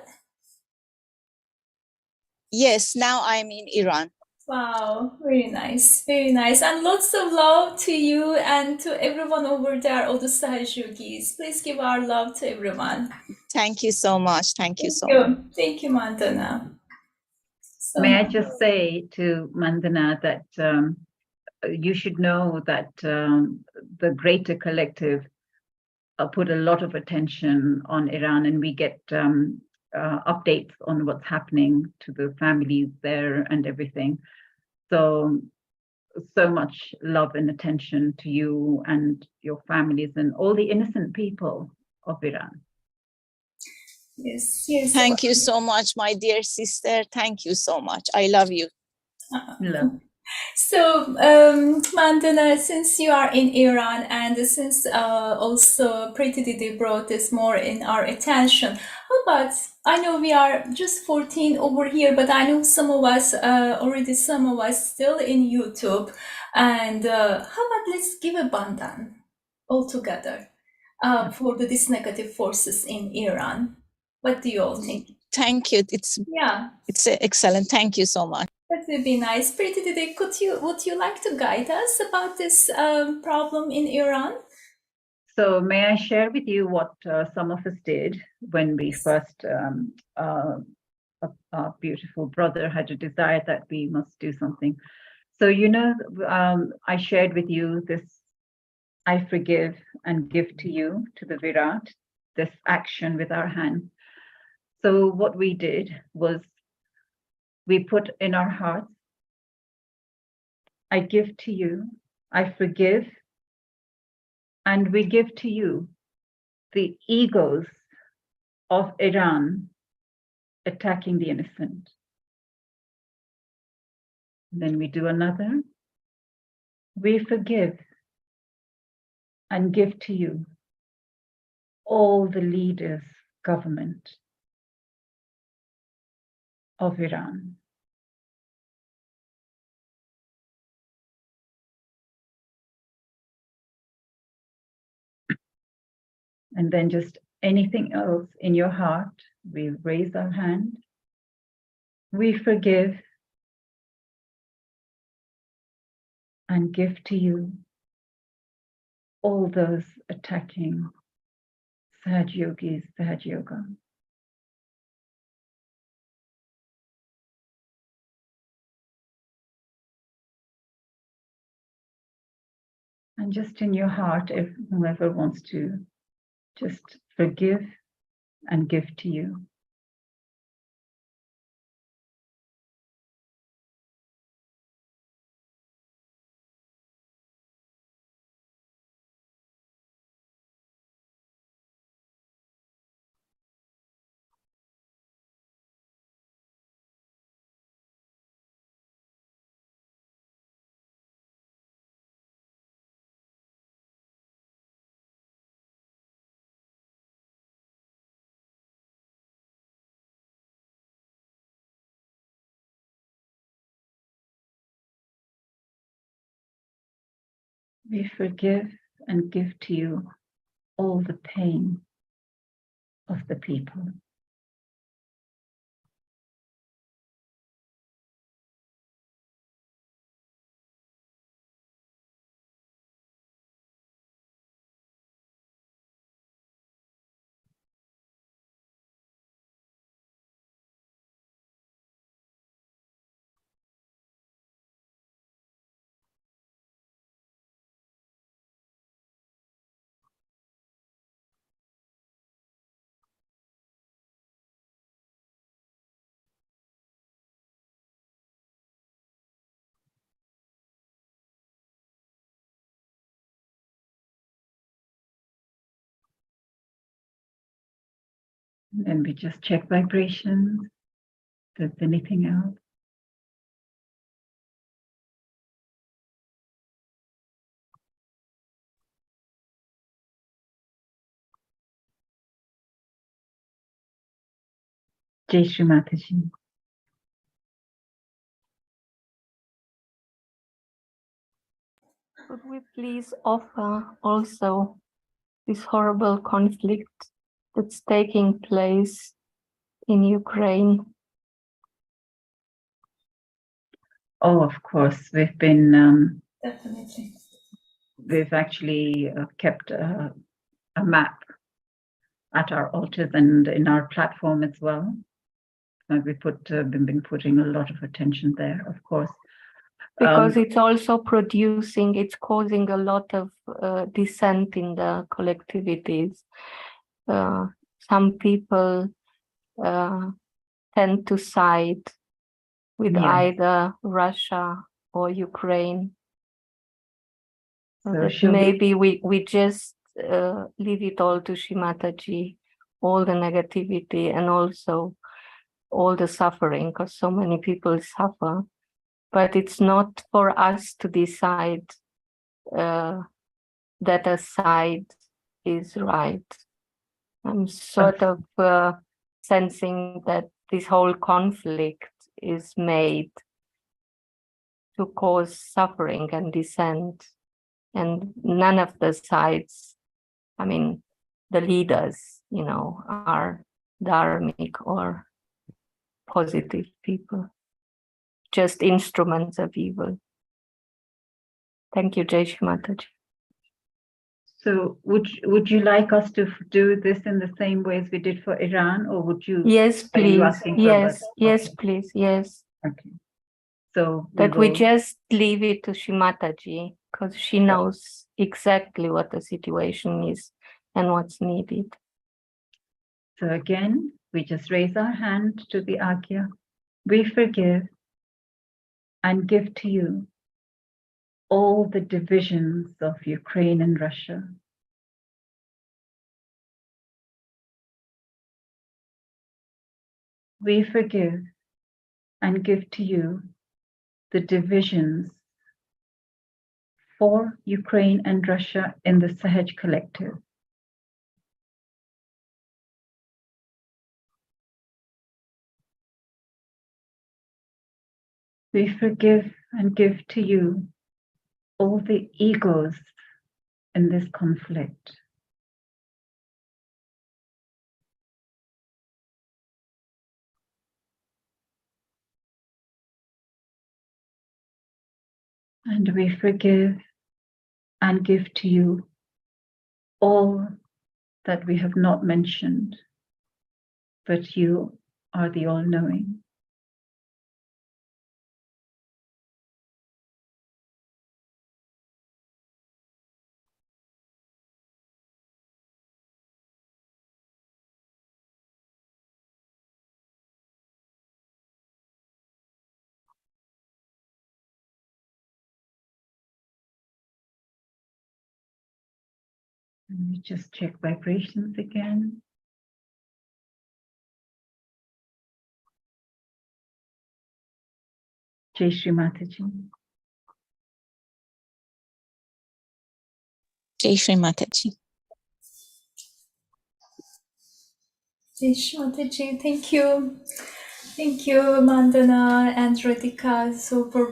Yes, now I'm in Iran. Wow, very nice, and lots of love to you and to everyone over there, all the Sahaj yogis. Please give our love to everyone. Thank you so much. Thank you so much. Thank you, Mandana. So May I just say to Mandana that you should know that the Greater Collective put a lot of attention on Iran, and we get updates on what's happening to the families there and everything. So much love and attention to you and your families and all the innocent people of Iran. yes. Thank you so much, my dear sister. Thank you so much. I love you. Love. So, Mandana, since you are in Iran and since also Priti Didi brought this more in our attention, how about, I know we are just 14 over here, but I know some of us still in YouTube. And how about let's give a Bandhan all together for these negative forces in Iran? What do you all think? Thank you. It's excellent. Thank you so much. That would be nice. Priti Didi, would you like to guide us about this problem in Iran? So may I share with you what some of us did when we first, our beautiful brother had a desire that we must do something. So, I shared with you this, I forgive and give to you, to the Virat, this action with our hands. So what we did was we put in our hearts, I give to you, I forgive, and we give to you the egos of Iran attacking the innocent. And then we do another, we forgive and give to you all the leaders, government of Iran. And then just anything else in your heart, we raise our hand, we forgive and give to you all those attacking Sahaja Yogis, Sahaja Yoga. And just in your heart, if whoever wants to, just forgive and give to you. We forgive and give to you all the pain of the people. And then we just check vibrations, if there's anything else. Jai Shri Mataji. Could we please offer also this horrible conflict that's taking place in Ukraine? Oh, of course, we've been, Definitely. we've actually kept a map at our altars and in our platform as well. And been putting a lot of attention there, of course. Because it's also it's causing a lot of dissent in the collectivities. Some people tend to side with either Russia or Ukraine. So maybe we just leave it all to Shimataji, all the negativity and also all the suffering, because so many people suffer. But it's not for us to decide that a side is right. I'm sort of sensing that this whole conflict is made to cause suffering and dissent. And none of the sides, I mean, the leaders, are dharmic or positive people, just instruments of evil. Thank you, Jai Shri Mataji. So would you like us to do this in the same way as we did for Iran, or would you? Yes, please. Yes, okay. Please. Yes. Okay. So we just leave it to Shimataji, because she knows exactly what the situation is and what's needed. So again, we just raise our hand to the Agya. We forgive and give to you all the divisions of Ukraine and Russia. We forgive and give to you the divisions for Ukraine and Russia in the Sahaj collective. We forgive and give to you all the egos in this conflict. And we forgive and give to you all that we have not mentioned, but you are the all-knowing. Let me just check vibrations again. Jai Shri Mataji. Jai Shri Mataji. Jai Shri Mataji, thank you. Thank you, Mandana and Radhika,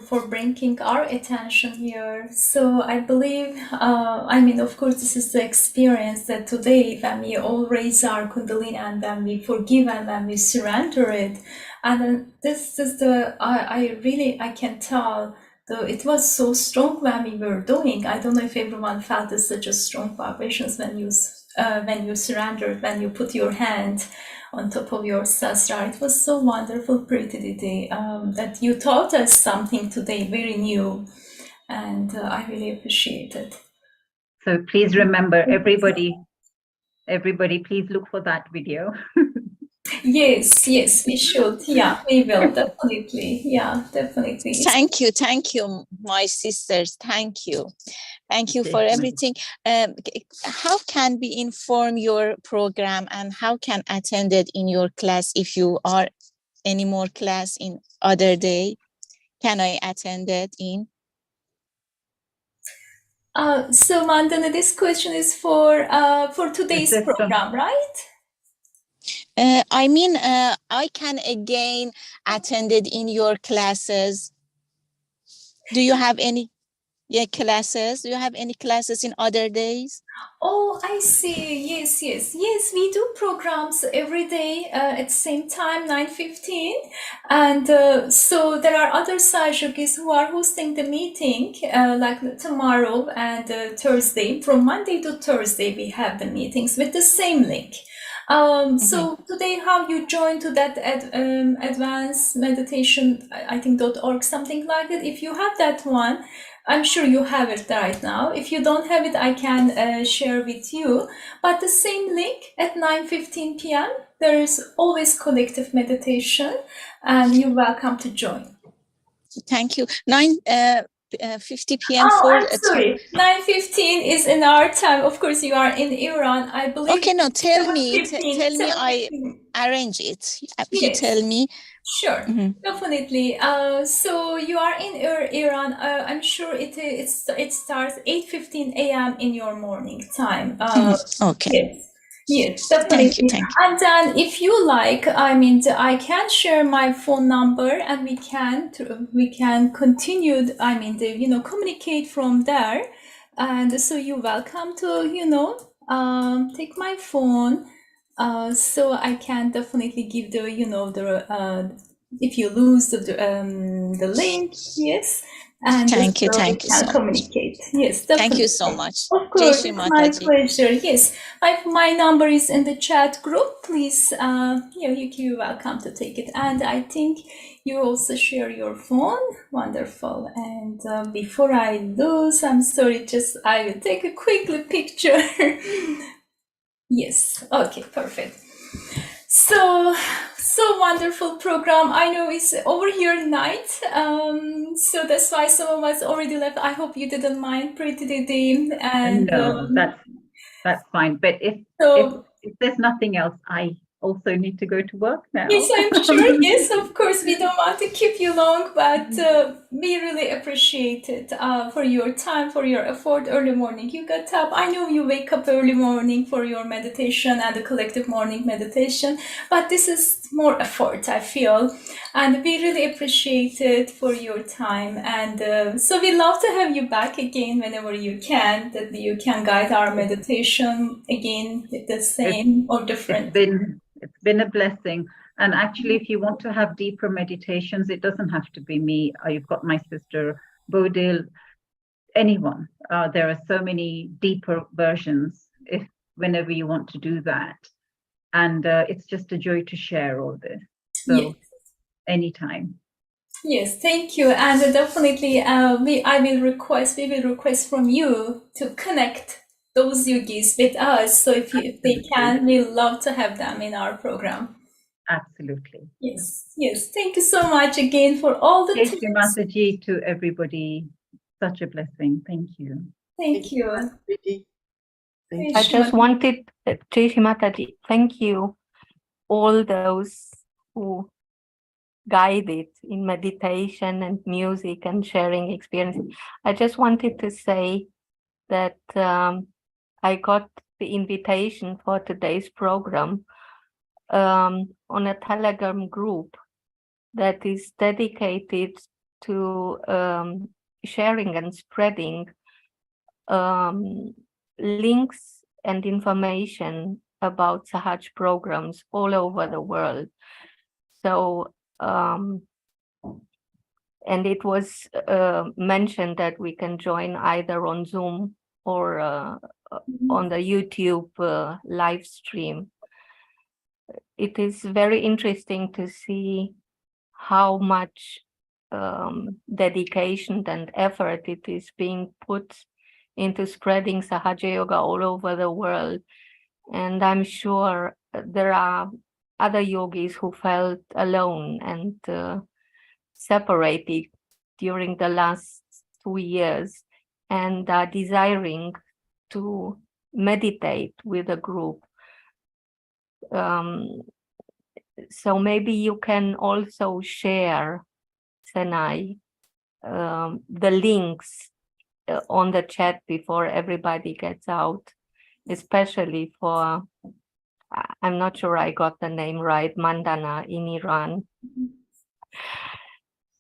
for bringing our attention here. So I believe, of course, this is the experience that today when we all raise our Kundalini and then we forgive and then we surrender it. And then this is I can tell, though it was so strong when we were doing. I don't know if everyone felt such a strong vibrations when you surrendered, when you put your hand on top of your sastra. It was so wonderful, Priti, that you taught us something today very new, and I really appreciate it. So please remember, everybody, please look for that video. Yes, we should. Yeah, we will, definitely. Yeah, definitely. Thank you, my sisters. Thank you for everything. How can we inform your program and how can attend it in your class? If you are any more class in other day, can I attend it in? So Mandana, this question is for today's program, right? I can again attend it in your classes. Do you have any classes? Do you have any classes in other days? Oh, I see. Yes. We do programs every day at the same time, 9:15. And so there are other Sahajogis who are hosting the meeting like tomorrow and Thursday. From Monday to Thursday, we have the meetings with the same link. So today, how you join to that advanced meditation, I think .org, something like that. If you have that one, I'm sure you have it right now. If you don't have it, I can share with you. But the same link at 9:15 p.m. There is always collective meditation, and you're welcome to join. Thank you. 9:50 p.m. Oh, for I'm sorry. 9:15 is in our time. Of course, you are in Iran. I believe. Okay, no, tell me. 7:15, Tell me. I 7:15. arrange it. You Yes. tell me. Sure, definitely. So you are in Iran. I'm sure it starts 8:15 a.m. in your morning time. Okay. Yes, definitely. Thank you. And then, if you like, I mean, I can share my phone number, and we can continue. I mean, communicate from there. And so you're welcome to take my phone. So I can definitely give if you lose the link, yes, and Thank you we so can much. communicate. Yes, definitely. Thank you so much. Of course, Jai Shri it's my Mataji. pleasure. Yes, my number is in the chat group. Please, you're welcome to take it. And I think you also share your phone. Wonderful. And before I lose, I'm sorry, I will take a quickly picture. Yes. Okay. Perfect. So wonderful program. I know it's over here night. So that's why some of us already left. I hope you didn't mind, Priti. And no, that's fine. But if there's nothing else, I also need to go to work now. Yes, I'm sure. Yes, of course. We don't want to keep you long, but we really appreciate it for your time, for your effort. Early morning, you got up. I know you wake up early morning for your meditation and the collective morning meditation, but this is more effort, I feel. And we really appreciate it for your time. And so we love to have you back again whenever you can, that you can guide our meditation again with the same or different. It's been a blessing. And actually, if you want to have deeper meditations, it doesn't have to be me. You've got my sister Bodil, anyone. There are so many deeper versions whenever you want to do that. And it's just a joy to share all this. So anytime. Yes, thank you. And definitely we will request from you to connect those yogis with us. So if they can, we love to have them in our program. Absolutely. Yes. Thank you so much again for all the tips. Mataji to everybody. Such a blessing. Thank you. Thank you. I just wanted, Jai Shri Mataji, thank you all those who guided in meditation and music and sharing experiences. I just wanted to say that I got the invitation for today's program on a Telegram group that is dedicated to sharing and spreading links and information about Sahaja programs all over the world. So, and it was mentioned that we can join either on Zoom or on the YouTube live stream. It is very interesting to see how much dedication and effort it is being put into spreading Sahaja Yoga all over the world. And I'm sure there are other yogis who felt alone and separated during the last 2 years and are desiring to meditate with a group. So maybe you can also share, Senai, the links on the chat before everybody gets out, especially for, I'm not sure I got the name right, Bandhan in Iran.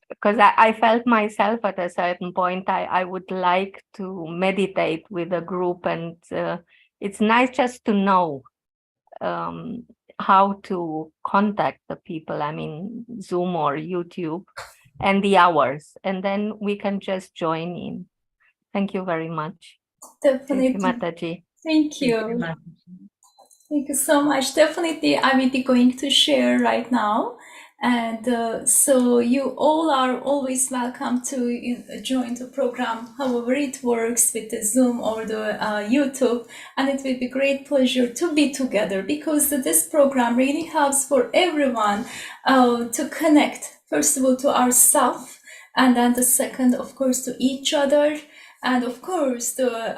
Because I felt myself at a certain point, I would like to meditate with a group, and it's nice just to know how to contact the people, I mean, Zoom or YouTube, and the hours, and then we can just join in. Thank you very much. Definitely. Mataji. Thank you. Thank you so much. Definitely, I will be going to share right now. And so you all are always welcome to join the program, however it works with the Zoom or the YouTube. And it will be great pleasure to be together, because this program really helps for everyone to connect, first of all, to ourselves, and then the second, of course, to each other. And of course, the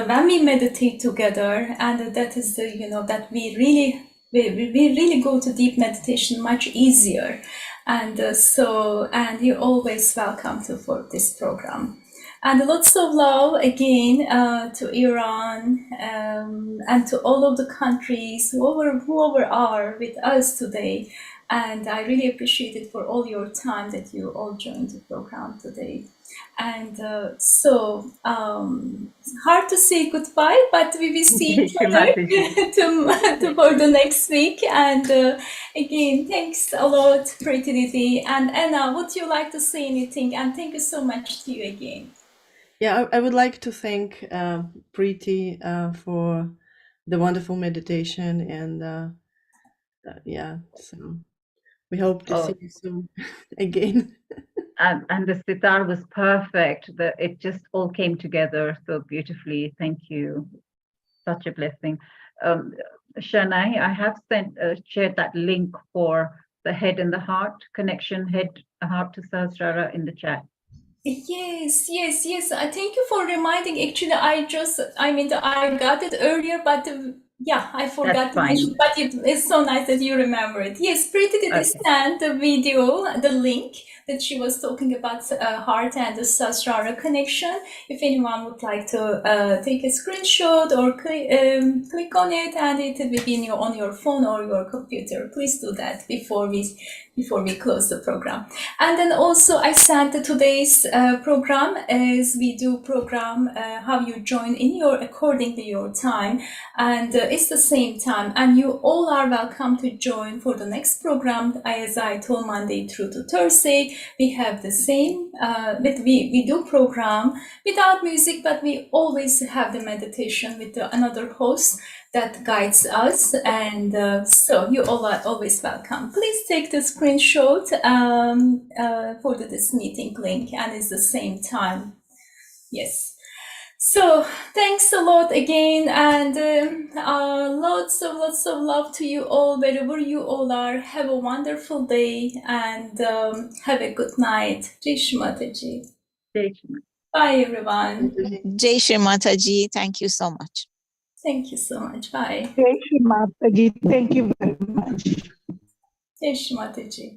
when we meditate together, and that is the that we really go to deep meditation much easier. And and you're always welcome for this program. And lots of love again to Iran and to all of the countries, whoever are with us today. And I really appreciate it for all your time that you all joined the program today. And hard to say goodbye, but we will see each other for the next week. And again, thanks a lot, Priti. And Anna, would you like to say anything? And thank you so much to you again. Yeah, I would like to thank Priti for the wonderful meditation, and yeah, so we hope to see you soon again. And the sitar was perfect. It just all came together so beautifully. Thank you. Such a blessing. Shanae, I have shared that link for the head and the heart connection, heart to Sahasrara in the chat. Yes. I thank you for reminding. Actually, I got it earlier, but yeah, I forgot to mention. But it's so nice that you remember it. Yes, Priti did send the video, the link that she was talking about, heart and the Sahasrara connection. If anyone would like to take a screenshot or click on it, and it will be on your phone or your computer, please do that before we close the program. And then also I sent today's program, as we do program how you join in according to your time, and it's the same time, and you all are welcome to join for the next program. As I told, Monday through to Thursday we have the same, but we do program without music, but we always have the meditation with another host that guides us. And so you all are always welcome. Please take the screenshot for this meeting link, and it's the same time. Yes. So thanks a lot again, and lots of love to you all, wherever you all are. Have a wonderful day, and have a good night. Jai Shri Mataji. Bye, everyone. Jai Shri Mataji. Thank you so much. Thank you so much. Bye. Jai Shri Mataji. Thank you very much. Jai Shri Mataji.